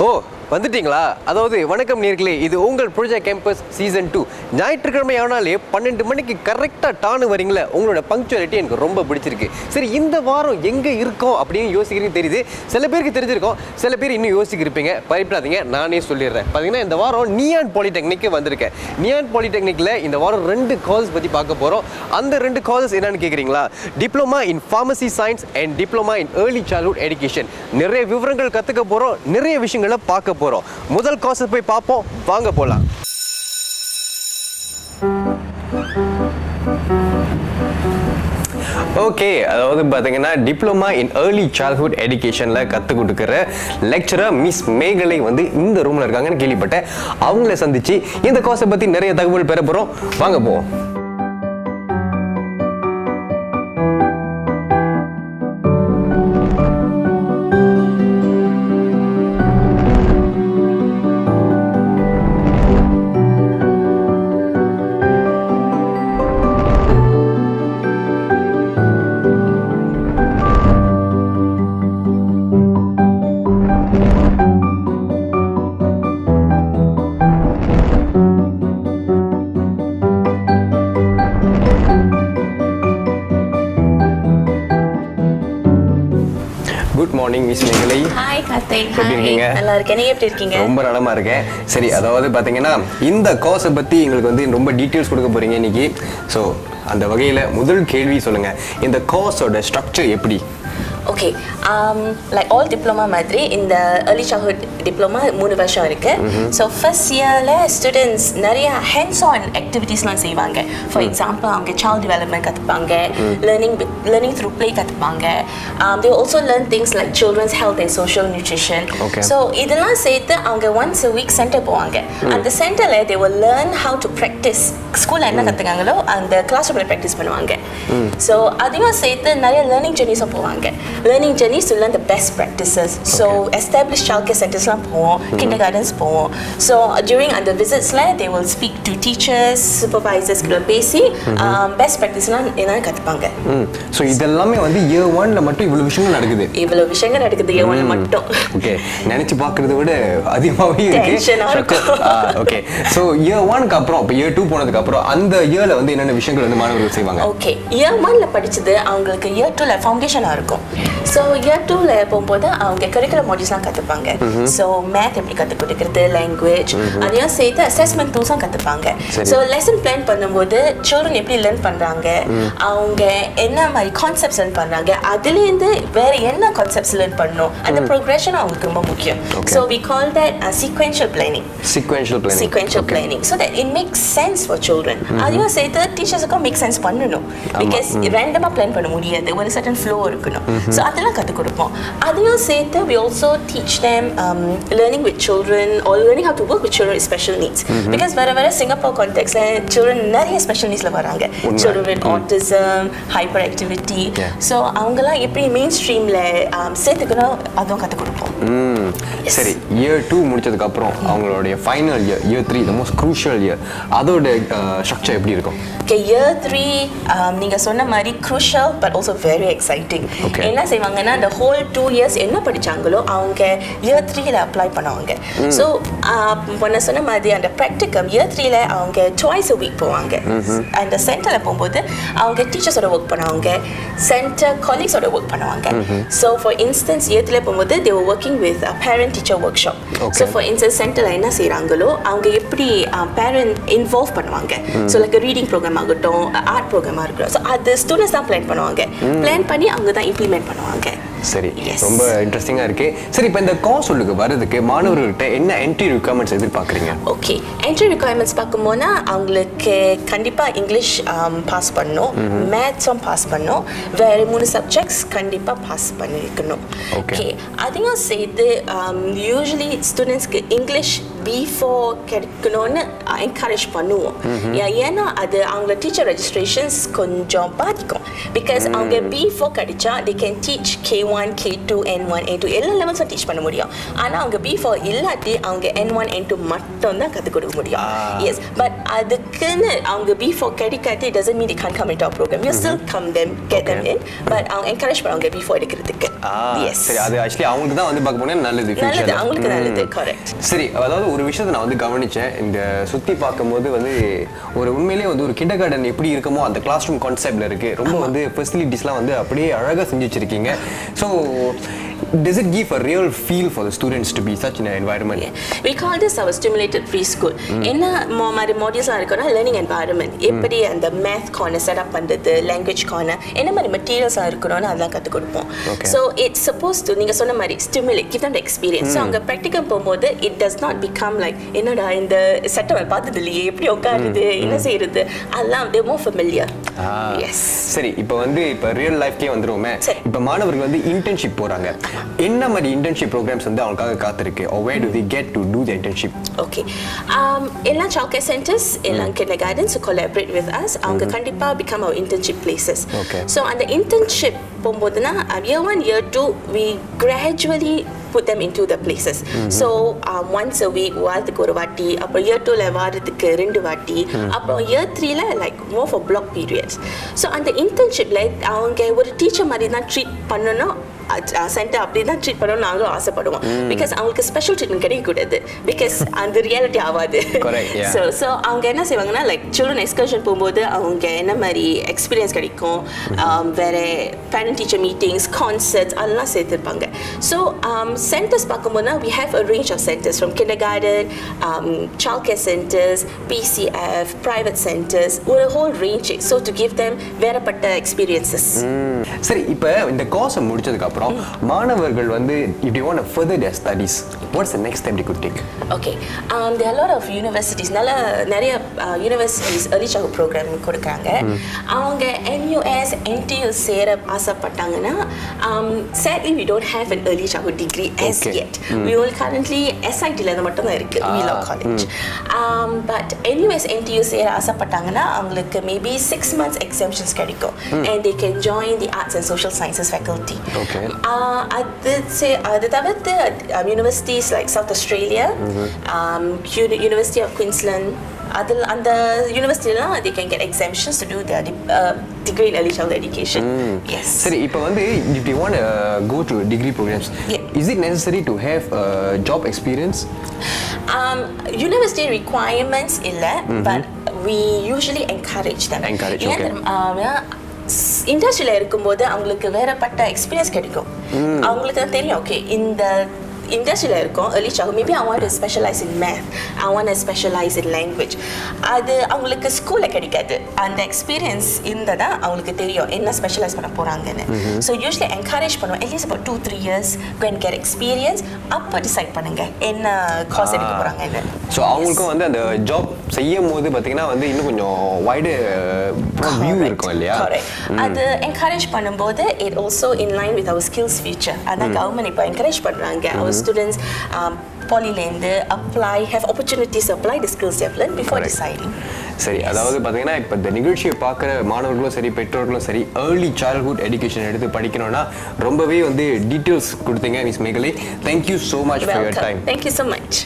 ஓ வந்துட்டீங்களா? அதாவது வணக்கம் நேர்களே, இது உங்கள் ப்ரொஜெக்ட் கேம்பஸ் சீசன் 2. ஞாயிற்றுக்கிழமை ஆனாலே 12 மணிக்கு கரெக்டாக டானு வரீங்களா? உங்களோட பங்க்சுவாலிட்டி எனக்கு ரொம்ப பிடிச்சிருக்கு. சரி, இந்த வாரம் எங்கே இருக்கோம் அப்படின்னு யோசிக்கிறீங்க தெரியுது. சில பேருக்கு தெரிஞ்சிருக்கோம், சில பேர் இன்னும் யோசிக்கிருப்பீங்க. பயப்படாதீங்க, நானே சொல்லிடுறேன். பார்த்தீங்கன்னா இந்த வாரம் நியான் பாலிடெக்னிக்கு வந்திருக்கேன். நியான் பாலிடெக்னிக்கில் இந்த வாரம் 2 கோர்ஸ் பற்றி பார்க்க போகிறோம். அந்த 2 கோர்ஸ் என்னன்னு கேட்குறீங்களா? Diploma in pharmacy science and diploma in early childhood education. நிறைய விவரங்கள் கற்றுக்க போகிறோம், நிறைய விஷயங்களை பார்க்க போறோம். முதல் கோர்ஸ் போய் பார்ப்போம், வாங்க போலாம். ஓகே, அதாவது பார்த்தீங்கன்னா டிப்ளமா இன் ஏர்லி சைல்ட்ஹுட் எஜுகேஷனில் கற்றுக் கொடுக்குற லெக்சரர் மிஸ் மேகலை வந்து இந்த ரூமில் இருக்காங்கன்னு கேள்விப்பட்டேன். அவங்கள சந்திச்சு இந்த கோர்ஸை பற்றி நிறைய தகவல் பெற போகிறோம். வாங்க போவோம். குட் மார்னிங் மிஸ் மேகலை. ஹாய் கார்த்திக். எப்படி இருக்கீங்க? நல்லா இருக்கேன், நீங்க எப்படி இருக்கீங்க? ரொம்ப நலமா இருக்கேன். சரி, அதாவது பாத்தீங்கன்னா இந்த கோர்ஸை பத்தி எங்களுக்கு வந்து ரொம்ப டீட்டெயில்ஸ் கொடுக்க போறீங்க இன்னைக்கு. ஸோ அந்த வகையில் முதல் கேள்வி சொல்லுங்க, இந்த கோர்ஸோட ஸ்ட்ரக்சர் எப்படி? ஓகே, லைக் ஆல் டிப்ளமா மாதிரி இந்த ஏர்லி சைல்ட்ஹுட் டிப்ளமா 3 வருஷம் இருக்கு. ஸோ ஃபர்ஸ்ட் இயரில் ஸ்டூடெண்ட்ஸ் நிறைய ஹேண்ட்ஸ் ஆன் ஆக்டிவிட்டீஸ்லாம் செய்வாங்க. ஃபார் எக்ஸாம்பிள் அவங்க சைல்ட் டெவலப்மெண்ட் கற்றுப்பாங்க, லேர்னிங் த்ரூ ப்ளே கற்றுப்பாங்க. They also learn things like children's health and social nutrition. So இதெல்லாம் சேர்த்து அவங்க ஒன்ஸ் அ வீக் சென்டர் போவாங்க. அந்த சென்டரில் they will learn how to practice ஸ்கூலில் என்ன கற்றுக்காங்களோ அந்த கிளாஸ் ரூமில் ப்ராக்டிஸ் பண்ணுவாங்க. ஸோ அதையும் சேர்த்து நிறைய லேர்னிங் ஜெர்னிஸும் போவாங்க. Learning journeys to learn the best practices. So established childcare centers லாம் போவோம், kindergartens போவோம். So during அந்த visits they will speak to teachers, supervisors கிட்ட பேசி best practiceலாம் என்னன்னு கத்துப்பாங்க. ஸோ இதெல்லாமே வந்து year 1ல மட்டும் இவ்வளவு விஷயங்கள் நடக்குது. இவ்வளவு விஷயங்கள் நடக்குது year 1ல மட்டும். ஓகே, நினைச்சு பார்க்கறத விட அதிகமாகவே இருக்கு. ஓகே, ஸோ year 1க்கு அப்புறம் இப்போ year 2 போனதுக்கு அப்புறம் அந்த இயர்ல வந்து என்னென்ன விஷயங்கள் வந்து மாணவர்கள் செய்வாங்க? ஓகே, year 1ல படிச்சது அவங்களுக்கு year 2ல ஃபவுண்டேஷனா இருக்கும். ஸோ இயர் 2ல போகும்போது அவங்க கரிக்குலர் மாடியூல்ஸ்லாம் கற்றுப்பாங்க. ஸோ மேத் எப்படி கற்றுக் கொடுக்குறது, லாங்குவேஜ், அதையும் சேர்த்து அசஸ்மெண்ட் டூல்ஸும் கற்றுப்பாங்க. ஸோ லெசன் பிளான் பண்ணும்போது சில்ட்ரன் எப்படி லேர்ன் பண்ணுறாங்க, அவங்க என்ன மாதிரி கான்செப்ட்ஸ் லேர்ன் பண்ணுறாங்க, அதுலேருந்து வேற என்ன கான்செப்ட்ஸ் லேர்ன் பண்ணணும், அந்த ப்ரோக்ரெஷன் அவங்களுக்கு ரொம்ப முக்கியம். So we call that sequential planning. Sequential planning so that it makes sense for children. அதையும் சேர்த்து டீச்சர்ஸுக்கும் மேக் சென்ஸ் பண்ணணும். பிகாஸ் ரேண்டமாக பிளான் பண்ண முடியாது, ஒரு சர்டன் ஃப்ளோ இருக்கணும். ஸோ அதெல்லாம் கற்றுக் கொடுப்போம். அதையும் சேர்த்து we also teach them learning with children or learning how to work with children with special needs. Because வர சிங்கப்பூர் கான்டெக்ட்ல children நிறைய ஸ்பெஷல் நீட்ஸ்ல வராங்க. children with autism, hyperactivity. So அவங்கெல்லாம் எப்படி மெயின் ஸ்ட்ரீம்ல சேர்த்துக்கணும் அதுவும் கற்றுக் கொடுப்போம். சரி, year 2 முடிச்சதுக்கு அப்புறம் அவங்களுடைய final year year 3 the most crucial year, அதோட ஸ்ட்ரக்சர் எப்படி இருக்கும்? Okay, year 3 நீங்க சொன்ன மாதிரி crucial but also very exciting. என்ன செய்வாங்கன்னா the whole 2 years என்ன படிச்சாங்களோ அவங்க year 3ல அப்ளை பண்ணுவாங்க. ஸோ நான் சொன்ன மாதிரி அந்த ப்ராக்டிகம் year 3ல அவங்க twice a week போவாங்க. அந்த சென்டரில் போகும்போது அவங்க டீச்சர்ஸோட ஒர்க் பண்ணுவாங்க, சென்டர் காலீக்ஸோட ஒர்க் பண்ணுவாங்க. ஸோ ஃபார் இன்ஸ்டன்ஸ் year 3ல போகும்போது they were working with a parent teacher workshop. So for instance சென்டரில் என்ன செய்கிறாங்களோ அவங்க எப்படி பேரண்ட் இன்வால்வ் பண்ணுவாங்க. ஸோ லைக் ரீடிங் ப்ரோக்ராம் ஆகட்டும், ஆர்ட் ப்ரோக்ராமாக இருக்கட்டும், ஸோ அது ஸ்டூடெண்ட்ஸ் தான் பிளான் பண்ணுவாங்க. பிளான் பண்ணி அவங்க தான் இம்ப்ளிமெண்ட் பண்ணுவாங்க. சரி, ரொம்ப இன்ட்ரெஸ்டிங்காக இருக்கு. சரி, இப்போ இந்த கோர்ஸ் உங்களுக்கு வரதுக்கு மாணவர்கள்ட்ட என்ன என்ட்ரி ரிக்வயர்மெண்ட்ஸ் எதிர்பார்க்குறீங்க? ஓகே, என்ட்ரி ரிக்வயர்மெண்ட்ஸ் பார்க்கும்போது அவங்களுக்கு கண்டிப்பாக இங்கிலீஷ் பாஸ் பண்ணணும், மேத்ஸும் பாஸ் பண்ணணும், வேறு 3 சப்ஜெக்ட்ஸ் கண்டிப்பாக பாஸ் பண்ணியிருக்கணும். ஓகே, அதையும் சேர்த்து யூஸ்வலி ஸ்டூடெண்ட்ஸ்க்கு இங்கிலீஷ் B4 கிடைக்கணும்னு என்கரேஜ் பண்ணுவோம். ஏன்னா அது அவங்க டீச்சர் ரெஜிஸ்ட்ரேஷன்ஸ் கொஞ்சம் பாதிக்கும். பிகாஸ் அவங்க B4 கிடைச்சா they can teach K1, K2, N1, N2 எல்லா லெவல்ஸும் டீச் பண்ண முடியும். ஆனால் அவங்க B4 இல்லாட்டி அவங்க N1, N2 மட்டும் தான் கற்றுக் கொடுக்க முடியும். எஸ், பட் அதுக்குன்னு அவங்க B4 கிடைக்காது, it doesn't mean they can't come into our program. You still come them, get them in, but அவங்க என்கரேஜ் பண்ணுவாங்க B4 எடுக்கிறதுக்கு. எஸ், சரி, அது ஆக்சுவலி அவங்களுக்கு தான் வந்து பார்க்க போனால் நல்லது, அவங்களுக்கு நல்லது. கரெக்ட். சரி, அதாவது ஒரு விஷயத்தை நான் வந்து கவனிச்சேன், இந்த சுற்றி பார்க்கும்போது வந்து ஒரு உண்மையிலேயே வந்து ஒரு கிண்டர் கார்டன் எப்படி இருக்குமோ அந்த கிளாஸ் ரூம் கான்செப்ட்ல இருக்கு. ரொம்ப வந்து ஃபெசிலிட்டிஸ்லாம் வந்து அப்படியே அழகாக செஞ்சு வச்சிருக்கீங்க. So does it give a real feel for the students to be such in an environment? We call this our stimulated preschool. என்ன மாதிரி மாடியூல்ஸ்லாம் இருக்குன்னா learning environment, எப்படி அந்த math corner set up பண்றது, language corner, என்ன மாதிரி மெட்டீரியல்ஸ்லாம் இருக்கணும்னு அதெல்லாம் கற்றுக் கொடுப்போம். So it's supposed to, நீங்க சொன்ன மாதிரி stimulate, give them the experience. So அவங்க ப்ராக்டிக்கல் போகும்போது it does not become like என்னடா இந்த செட்டை பார்த்தது இல்லையே, எப்படி உட்காருது, என்ன செய்யறது, அதெல்லாம் they more familiar. Yes. சரி, இப்போ வந்து இப்போ ரியல் லைஃப்க்கே வந்துருவோமே. இப்போ மாணவர்கள் வந்து இன்டர்ன்ஷிப் போறாங்க. என்ன மாதிரி இன்டர்ன்ஷிப் ப்ரோக்ராம்ஸ் வந்து அவங்களுக்காக காத்திருக்கு? or where do they get to do the internship? Okay, எல்லா childcare centers, எல்லா kindergartens who collaborate with us, அவங்க கண்டிப்பா become our internship places. So அந்த internship போகும்போதுனா year 1, year 2 we gradually put them into the places. So once a week வாரத்துக்கு ஒரு வாட்டி, அப்புறம் year 2ல வாரத்துக்கு 2 வாட்டி, அப்புறம் year 3ல like more for block periods. So அந்த internshipல அவங்க ஒரு டீச்சர் மாதிரி தான் ட்ரீட் பண்ணணும், சென்டர் அப்படி தான் ட்ரீட் பண்ணணும்னு நாங்களும் ஆசைப்படுவோம். பிகாஸ் அவங்களுக்கு ஸ்பெஷல் ட்ரீட்மெண்ட் கிடைக்கக்கூடாது, பிகாஸ் அந்த ரியாலிட்டி ஆகாது. ஸோ அவங்க என்ன செய்வாங்கன்னா லைக் சில்ட்ரன் எக்ஸ்கர்ஷன் போகும்போது அவங்க என்ன மாதிரி எக்ஸ்பீரியன்ஸ் கிடைக்கும், வேற பேரண்ட் டீச்சர் மீட்டிங்ஸ், கான்சர்ட்ஸ் அதெல்லாம் சேர்த்துருப்பாங்க. ஸோ centers பார்க்கும்போதுனா we have a range of centers from kindergarten, childcare centers, PCF, private centers, ஒரு whole range, so to give them வேறப்பட்ட experiences. சரி, இப்போ இந்த கோர்ஸ் முடிச்சதுக்கு அப்புறம் மாணவர்கள் வந்து if they want to further their studies, what's the next step they could take? Okay, there are a lot of universities, நிறைய universities early childhood program கொடுக்குறாங்க. அவங்க MUS, NTU Chera ஆசைப்பட்டாங்கன்னா sadly we don't have an early childhood degree as yet. We will currently SIT-ல மட்டும் தான் இருக்கு, Law College. But NUS, NTU சேர ஆசைப்பட்டாங்கன்னா அவங்களுக்கு maybe 6 months exemptions கிடைக்கும், and they can join the arts and social sciences faculty. அது தவிர்த்து universities like South Australia, University of Queensland, அந்த யூனிவர்சிட்டிலாம் they can get exemptions to do their degree in early childhood education. Yes. சரி, இப்போ வந்து if you want to go to degree programs, is it necessary to have job experience? University requirements இல்ல, but we usually encourage them. இண்டஸ்ட்ரியில் இருக்கும்போது அவங்களுக்கு வேறப்பட்ட experience கிடைக்கும். அவங்களுக்கு தான் தெரியும், ஓகே இந்த இண்டஸ்ட்ரியில் இருக்கும் early childhood, maybe I want to specialize in math, I want to specialize in language. அது அவங்களுக்கு ஸ்கூலில் கிடைக்காது. அந்த எக்ஸ்பீரியன்ஸ் இருந்தால் தான் அவங்களுக்கு தெரியும் என்ன ஸ்பெஷலைஸ் பண்ண போகிறாங்கன்னு. ஸோ யூஸ்வலி என்கரேஜ் பண்ணுவோம், at least about 2-3 years go and get experience, அப்போ டிசைட் பண்ணுங்க என்ன கோர்ஸ் எடுக்க போகிறாங்கன்னு. ஸோ அவங்களுக்கும் வந்து அந்த ஜாப் செய்யும் போது பார்த்தீங்கன்னா வந்து இன்னும் கொஞ்சம் வைடு வியூ இருக்கும் இல்லையா? அது என்கரேஜ் பண்ணும்போது it also in line with our skills future. அதான் கவர்மெண்ட் இப்போ என்கரேஜ் பண்ணுறாங்க our students polyலேருந்து have opportunities to apply the skills they have learned before deciding. சரி, அதாவது பார்த்தீங்கன்னா இப்போ இந்த நிகழ்ச்சியை பார்க்குற மாணவர்களும் சரி பெற்றோர்களும் சரி ஏர்லி சைல்ட்ஹுட் எஜுகேஷன் எடுத்து படிக்கணும்னா ரொம்பவே வந்து டீட்டெயில்ஸ் கொடுத்தீங்க மிஸ் மேகலை. Thank you so much for your time. Thank you so much.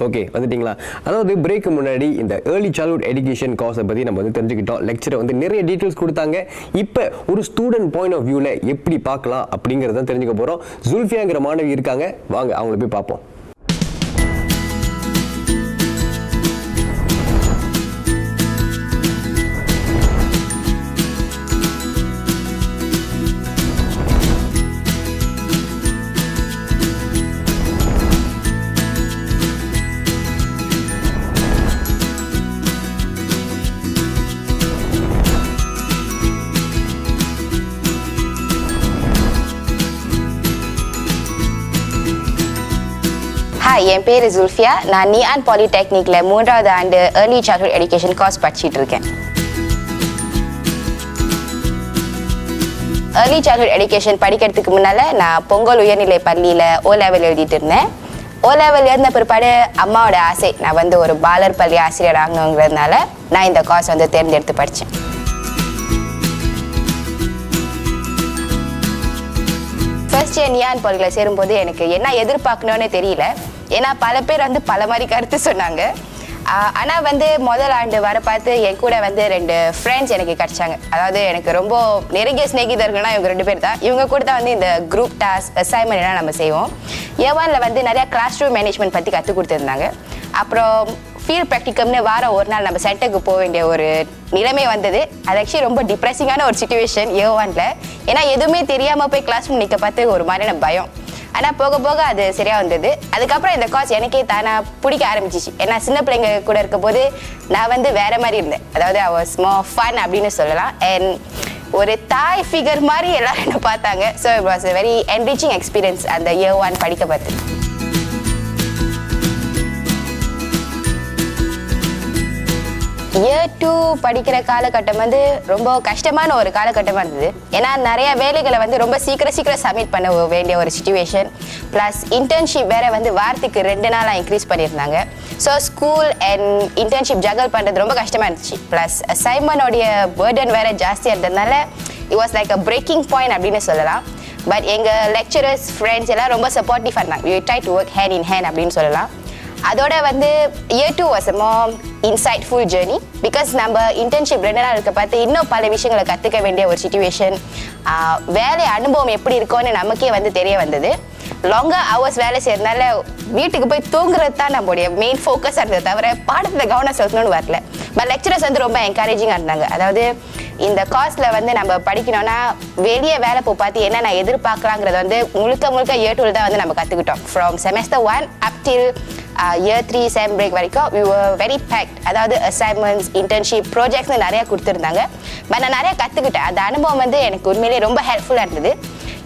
Okay வந்துட்டீங்களா? அதாவது பிரேக்கு முன்னாடி இந்த ஏர்லி சைல்ட்ஹுட் எஜுகேஷன் கோர்ஸை பற்றி நம்ம வந்து தெரிஞ்சுக்கிட்டோம். லெக்சரை வந்து நிறைய டீட்டெயில்ஸ் கொடுத்தாங்க. இப்போ ஒரு ஸ்டூடெண்ட் பாயிண்ட் ஆஃப் வியூவில் எப்படி பார்க்கலாம் அப்படிங்கிறத தெரிஞ்சுக்க போகிறோம். ஜுல்ஃபியாங்கிற மாணவி இருக்காங்க, வாங்க அவங்கள போய் பார்ப்போம். ஹாய், என் பேர் ஜுல்ஃபியா. நான் நியான் பாலிடெக்னிக்கில் 3வது ஆண்டு ஏர்லி சைல்ட்ஹுட் எஜுகேஷன் கோர்ஸ் படிச்சுட்டு இருக்கேன். ஏர்லி சைல்ட்ஹுட் எஜுகேஷன் படிக்கிறதுக்கு முன்னால் நான் பொங்கல் உயர்நிலை பள்ளியில் O லெவல் எழுதிட்டு இருந்தேன். O லெவல் எழுதின பிற்பாடு அம்மாவோட ஆசை நான் வந்து ஒரு பாலர் பள்ளி ஆசிரியர் ஆகணுங்கிறதுனால நான் இந்த கோர்ஸ் வந்து தேர்ந்தெடுத்து படித்தேன். ஃபர்ஸ்ட் இயர் நியான் பாலியில் சேரும்போது எனக்கு என்ன எதிர்பார்க்கணும்னு தெரியல. ஏன்னா பல பேர் வந்து பல மாதிரி கருத்து சொன்னாங்க. ஆனால் வந்து முதல் ஆண்டு வர பார்த்து என் கூட வந்து 2 ஃப்ரெண்ட்ஸ் எனக்கு கிடச்சாங்க. அதாவது எனக்கு ரொம்ப நெருங்கிய ஸ்நேகிதர்கள்னா இவங்க 2 பேர் தான். இவங்க கூட தான் வந்து இந்த குரூப் டாஸ்க் அசைன்மெண்ட் எல்லாம் நம்ம செய்வோம். ஏவானில் வந்து நிறையா கிளாஸ் ரூம் மேனேஜ்மெண்ட் பற்றி கற்றுக் கொடுத்துருந்தாங்க. அப்புறம் ஃபீல்ட் ப்ராக்டிகம்னு வாரம் ஒரு நாள் நம்ம சென்டருக்கு போக வேண்டிய ஒரு நிலைமை வந்தது. அது ஆக்சுவலி ரொம்ப டிப்ரெசிங்கான ஒரு சிச்சுவேஷன் ஏவானில். ஏன்னா எதுவுமே தெரியாமல் போய் கிளாஸ் ரூம் நிற்க பார்த்து ஒரு மாதிரியான பயம். ஆனால் போக போக அது சரியாக வந்தது. அதுக்கப்புறம் இந்த கோர்ஸ் எனக்கே தானாக பிடிக்க ஆரம்பிச்சிச்சு. ஏன்னா சின்ன பிள்ளைங்க கூட இருக்கும் போது நான் வந்து வேறு மாதிரி இருந்தேன். அதாவது I was more fun அப்படின்னு சொல்லலாம். அண்ட் ஒரு தாய் ஃபிகர் மாதிரி எல்லாரும் என்ன பார்த்தாங்க. So it was a very enriching experience அந்த year 1 படிக்க பார்த்து. இயர் 2 படிக்கிற காலகட்டம் வந்து ரொம்ப கஷ்டமான ஒரு காலகட்டமாக இருந்தது. ஏன்னா நிறைய வேலைகளை வந்து ரொம்ப சீக்கிரம் சப்மிட் பண்ண வேண்டிய ஒரு சிச்சுவேஷன். ப்ளஸ் இன்டர்ன்ஷிப் வேறு வந்து வாரத்துக்கு 2 நாளாக இன்க்ரீஸ் பண்ணியிருந்தாங்க. So school and internship juggle பண்ணுறது ரொம்ப கஷ்டமாக இருந்துச்சு. ப்ளஸ் அசைன்மெண்டோடைய பேர்டன் வேறு ஜாஸ்தியாக இருந்ததுனால it was like a braking point அப்படின்னு சொல்லலாம். பட் எங்கள் லெக்சரர்ஸ் ஃப்ரெண்ட்ஸ் எல்லாம் ரொம்ப சப்போர்ட்டிவ் பண்ணாங்க. You try to work hand in hand அப்படின்னு சொல்லலாம். அதோட வந்து year 2 was a more insightful journey. Because நம்ம இன்டர்ன்ஷிப் 2 நாள் இருக்க பார்த்து இன்னும் பல விஷயங்களை கற்றுக்க வேண்டிய ஒரு சிச்சுவேஷன். வேலை அனுபவம் எப்படி இருக்கும்னு நமக்கே வந்து தெரிய வந்தது. லாங்கர் ஹவர்ஸ் வேலை செய்யறதுனால வீட்டுக்கு போய் தூங்குறது தான் நம்மளுடைய மெயின் ஃபோக்கஸாக இருந்தது, தவிர பாடத்தில் கவனம் செலுத்தணும்னு வரல. பட் லெக்சரர்ஸ் வந்து ரொம்ப என்கரேஜிங்காக இருந்தாங்க. அதாவது இந்த கோர்ஸில் வந்து நம்ம படிக்கணும்னா வெளியே வேலை போய் பார்த்து என்ன நான் எதிர்பார்க்கலாங்கிறத வந்து முழுக்க இயர் 2 தான் வந்து நம்ம கற்றுக்கிட்டோம். From semester 1 up till year 3 sem break வரைக்கும் we were very packed. அதாவது அசைன்மெண்ட்ஸ், இன்டர்ன்ஷிப், ப்ராஜெக்ட்ஸ்னு நிறையா கொடுத்துருந்தாங்க. பட் நான் நிறையா கற்றுக்கிட்டேன். அந்த அனுபவம் வந்து எனக்கு உண்மையிலேயே ரொம்ப ஹெல்ப்ஃபுல்லாக இருந்தது.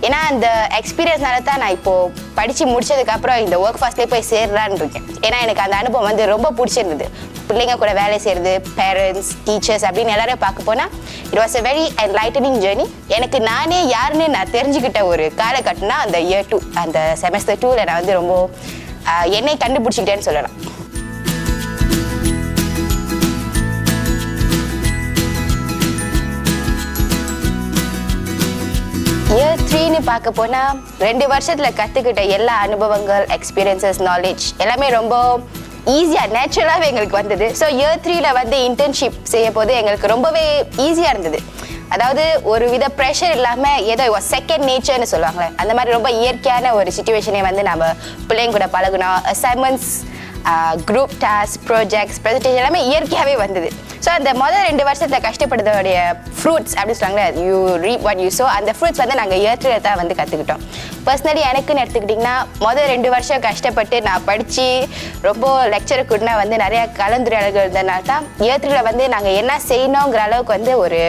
ஏன்னா அந்த எக்ஸ்பீரியன்ஸ்னால தான் நான் இப்போது படித்து முடிச்சதுக்கப்புறம் இந்த ஒர்க் ஃபாஸ்ட்லேயே போய் சேரலான்னு இருக்கேன். ஏன்னா எனக்கு அந்த அனுபவம் வந்து ரொம்ப பிடிச்சிருந்தது. பிள்ளைங்க கூட வேலை செய்கிறது, பேரண்ட்ஸ், டீச்சர்ஸ் அப்படின்னு எல்லாரையும் பார்க்க போனால் it was a very enlightening journey. எனக்கு நானே யாருன்னு நான் தெரிஞ்சுக்கிட்ட ஒரு காலகட்டம்னா அந்த இயர் 2, அந்த செமஸ்டர் 2ல் நான் வந்து ரொம்ப என்னை கண்டுபிடிச்சிக்கிட்டேன்னு சொல்லலாம். இயர் 3ன்னு பார்க்க போனால் 2 வருஷத்தில் கற்றுக்கிட்ட எல்லா அனுபவங்கள், எக்ஸ்பீரியன்சஸ், நாலேஜ் எல்லாமே ரொம்ப ஈஸியாக நேச்சுரலாகவே எங்களுக்கு வந்தது. ஸோ இயர் 3ல் வந்து இன்டர்ன்ஷிப் செய்ய போது எங்களுக்கு ரொம்பவே ஈஸியாக இருந்தது. அதாவது ஒரு வித ப்ரெஷர் இல்லாமல் ஏதோ செகண்ட் நேச்சர்னு சொல்லுவாங்களே, அந்த மாதிரி ரொம்ப இயற்கையான ஒரு சிச்சுவேஷனே வந்து நம்ம பிள்ளைங்க கூட பழகணும். Assignments, group task, projects, presentation எல்லாமே இயற்கையாகவே வந்தது. ஸோ அந்த முதல் 2 வருஷத்தை கஷ்டப்படுறதோடைய ஃப்ரூட்ஸ் அப்படின்னு சொல்லுவாங்களே, யூ ரீப் வாட் யூ சோ, அந்த ஃப்ரூட்ஸ் வந்து நாங்கள் இயர் 3ல் தான் வந்து கற்றுக்கிட்டோம். பர்சனலி எனக்குன்னு எடுத்துக்கிட்டிங்கன்னா முதல் 2 வருஷம் கஷ்டப்பட்டு நான் படித்து ரொம்ப லெக்சர் கூடனா வந்து நிறையா கலந்துரையாடல்கள் இருந்ததுனால தான் இயர் 3ல் வந்து நாங்கள் என்ன செய்யணுங்கிற அளவுக்கு வந்து ஒரு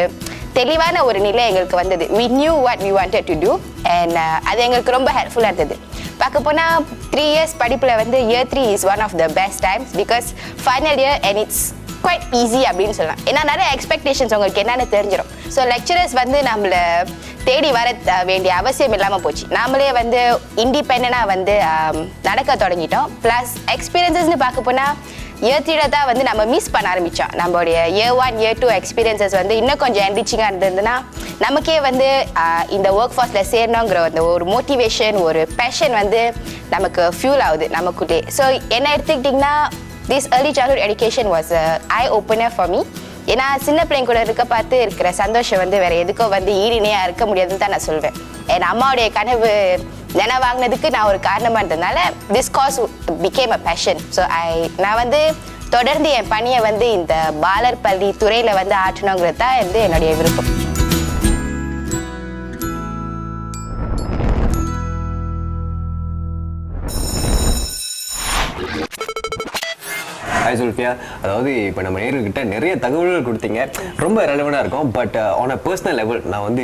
தெளிவான ஒரு நிலை எங்களுக்கு வந்தது. we knew what we wanted to do and அது எங்களுக்கு ரொம்ப ஹெல்ப்ஃபுல்லாக இருந்தது. பார்க்க போனால் 3 years படிப்பில் வந்து year 3 is one of the best times because final year and it's quite easy அப்படின்னு சொல்லலாம். ஏன்னா நிறைய எக்ஸ்பெக்டேஷன்ஸ் உங்களுக்கு என்னென்னு தெரிஞ்சிடும். ஸோ லெக்சரர்ஸ் வந்து நம்மளை தேடி வர வேண்டிய அவசியம் இல்லாமல் போச்சு. நாமளே வந்து இண்டிபெண்டாக வந்து நடக்க தொடங்கிட்டோம். ப்ளஸ் எக்ஸ்பீரியன்ஸஸ்னு பார்க்க போனால் இயர் 3ல தான் வந்து நம்ம மிஸ் பண்ண ஆரம்பித்தோம். நம்மளுடைய இயர் 1 இயர் 2 எக்ஸ்பீரியன்சஸ் வந்து இன்னும் கொஞ்சம் என்ரிச்சிங்காக இருந்ததுன்னா நமக்கே வந்து இந்த ஒர்க் ஃபோர்ஸில் சேரணுங்கிற அந்த ஒரு மோட்டிவேஷன், ஒரு பேஷன் வந்து நமக்கு ஃபியூல் ஆகுது நமக்குள்ளே. ஸோ என்ன எடுத்துக்கிட்டிங்கன்னா this early childhood education was a eye opener for me. ஏன்னா சின்ன பிள்ளைங்க கூட இருக்க பார்த்து இருக்கிற சந்தோஷம் வந்து வேற எதுக்கோ வந்து ஈடினையாக இருக்க முடியாதுன்னு தான் நான் சொல்வேன். என் அம்மாவுடைய கனவு நினைவாங்கினதுக்கு நான் ஒரு காரணமாக இருந்ததுனால this course became a passion. So நான் வந்து தொடர்ந்து என் பணியை வந்து இந்த பாலர் பள்ளி துறையில் வந்து ஆற்றணுங்கிறது தான் வந்து என்னுடைய விருப்பம். ஹாய் சுல்ஃபியா, அதாவது இப்போ நம்ம நேர்கிட்ட நிறைய தகவல்கள் கொடுத்தீங்க, ரொம்ப ரெலவெண்டாக இருக்கும். But on a personal level நான் வந்து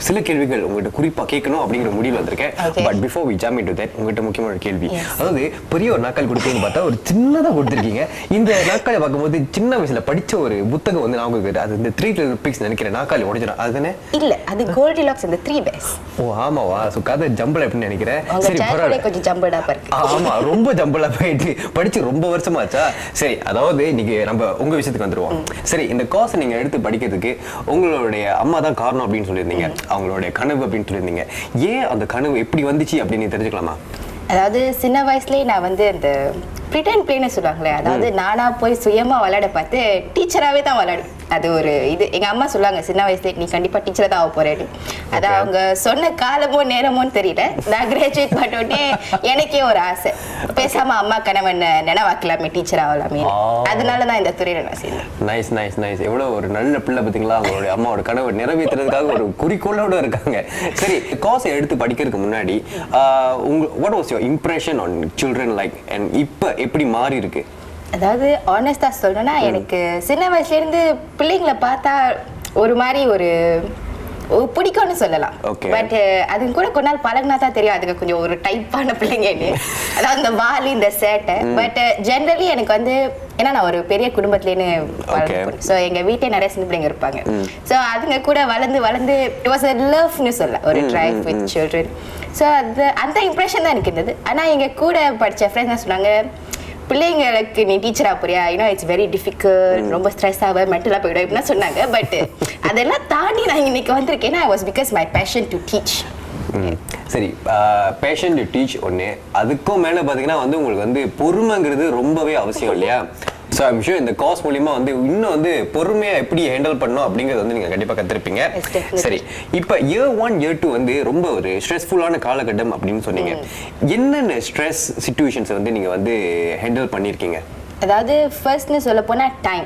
சில கேள்விகள் உங்கள்கிட்ட குறிப்பாக கேட்கணும் அப்படிங்கிற முடிவில் வந்திருக்கேன். But before we jump into that, உங்கள்கிட்ட முக்கியமான ஒரு கேள்வி. அதாவது பெரிய ஒரு நாட்கள் கொடுத்தீங்கன்னு பார்த்தா ஒரு சின்னதாக கொடுத்துருக்கீங்க. இந்த நாட்களை பார்க்கும்போது சின்ன வயசுல படித்த ஒரு புத்தகம் வந்து நான் உங்களுக்கு அது இந்த 3 Little Pigs நினைக்கிறேன், நாக்காளி உடைச்சிடும் அதுதானே? இல்லை, அது கோல்டிலாக்ஸ் இந்த 3 Bears. ஓ ஆமாவா? ஸோ கதை ஜம்பிள் அப்படின்னு நினைக்கிறேன். சரி பரவாயில்ல, கொஞ்சம் ஜம்பிளாக இருக்கு. ஆமா, ரொம்ப ஜம்பிளாக போயிட்டு படிச்சு ரொம்ப வருஷமாச்சா? சரி, அதாவது இன்னைக்கு நம்ம உங்க விஷயத்துக்கு வந்துருவோம். சரி, இந்த கோர்ஸ் நீங்க எடுத்து படிக்கிறதுக்கு உங்களுடைய அம்மா தான் காரணம் அப்படின்னு சொல்லியிருந்தீங்க, அவங்களுடைய கனவு அப்படின்னு சொல்லியிருந்தீங்க. ஏன் அந்த கனவு எப்படி வந்துச்சு அப்படின்னு தெரிஞ்சுக்கலாமா? அதாவது சின்ன வயசுலேயே நான் வந்து அந்த ப்ரிட்டன் பிளேன்னு சொல்லுவாங்களே, அதாவது நானா போய் சுயமா விளையாட பார்த்து டீச்சராகவே தான் விளையாடும். அது ஒரு இது எங்கள் அம்மா சொல்லுவாங்க, சின்ன வயசுல நீ கண்டிப்பாக டீச்சராக தான் ஆக போறேன்னு. அது அவங்க சொன்ன காலமோ நேரமோன்னு தெரியல. நான் கிராஜுவேட் பண்ணோடனே எனக்கே ஒரு ஆசை, பேசாம அம்மா கணவன் நினைவாக்கலாமே, டீச்சர் ஆகலாமே. அதனால தான் இந்த துறையில நான் சேர்ந்தேன். Nice nice nice. எவ்வளோ ஒரு நல்ல பிள்ளை பார்த்தீங்களா? அவங்களுடைய அம்மாவோட கனவை நிறைவேற்றுறதுக்காக ஒரு குறிக்கோளோட இருக்காங்க. சரி, கோர்ஸை எடுத்து படிக்கிறதுக்கு முன்னாடி what was your impression on children like, and இப்போ எப்படி மாறி இருக்கு? அதாவது ஆனஸ்டா சொல்லணும்னா, எனக்கு சின்ன வயசுலேருந்து பிள்ளைங்களை பார்த்தா ஒரு மாதிரி ஒரு பிடிக்கும்னு சொல்லலாம். பட் அது கூட கொஞ்ச நாள் பழகினா தான் தெரியும் அதுக்கு கொஞ்சம் ஒரு டைப்பான பிள்ளைங்கன்னு. அதாவது இந்த வாலி, இந்த சேட்டை. பட் ஜென்ரலி எனக்கு வந்து, ஏன்னா நான் ஒரு பெரிய குடும்பத்துலேன்னு வளர்ந்து, ஸோ எங்கள் வீட்டிலே நிறைய சின்ன பிள்ளைங்க இருப்பாங்க. ஸோ அதுங்க கூட வளர்ந்து வளர்ந்து இட் வாஸ் அ லவ்னு சொல்லலாம், ஒரு ட்ரைவ் வித் சில்ட்ரன். ஸோ அந்த இம்ப்ரெஷன் தான் எனக்கு இருந்தது. ஆனால் எங்கள் கூட படித்த ஃப்ரெண்ட்ஸ் தான் சொன்னாங்க, பிள்ளைங்களுக்கு நீ டீச்சராக போறியா, யூனோ இட்ஸ் வெரி டிஃபிகல்ட், ரொம்ப ஸ்ட்ரெஸ் ஆக மென்டலாக போயிடும் இப்படின்னா சொன்னாங்க. பட் அதெல்லாம் தாண்டி நான் இன்னைக்கு வந்திருக்கேன்னா I was because my passion to teach. சரி, பேஷன் டு டீச் ஒன்று, அதுக்கும் மேலே பார்த்தீங்கன்னா வந்து உங்களுக்கு வந்து பொறுமைங்கிறது ரொம்பவே அவசியம் இல்லையா? ஸோ ஐம் ஷூர் இந்த கோர்ஸ் மூலியமா வந்து இன்னும் வந்து பொறுமையாக எப்படி ஹேண்டில் பண்ணணும் அப்படிங்கிறது வந்து நீங்கள் கண்டிப்பாக கற்றுருப்பீங்க. சரி, இப்போ இயர் 1 இயர் 2 வந்து ரொம்ப ஒரு ஸ்ட்ரெஸ்ஃபுல்லான காலகட்டம் அப்படின்னு சொன்னீங்க. என்னென்ன ஸ்ட்ரெஸ் சிச்சுவேஷன்ஸை வந்து நீங்கள் வந்து ஹேண்டில் பண்ணியிருக்கீங்க? அதாவது ஃபர்ஸ்ட்னு சொல்ல போனா டைம்.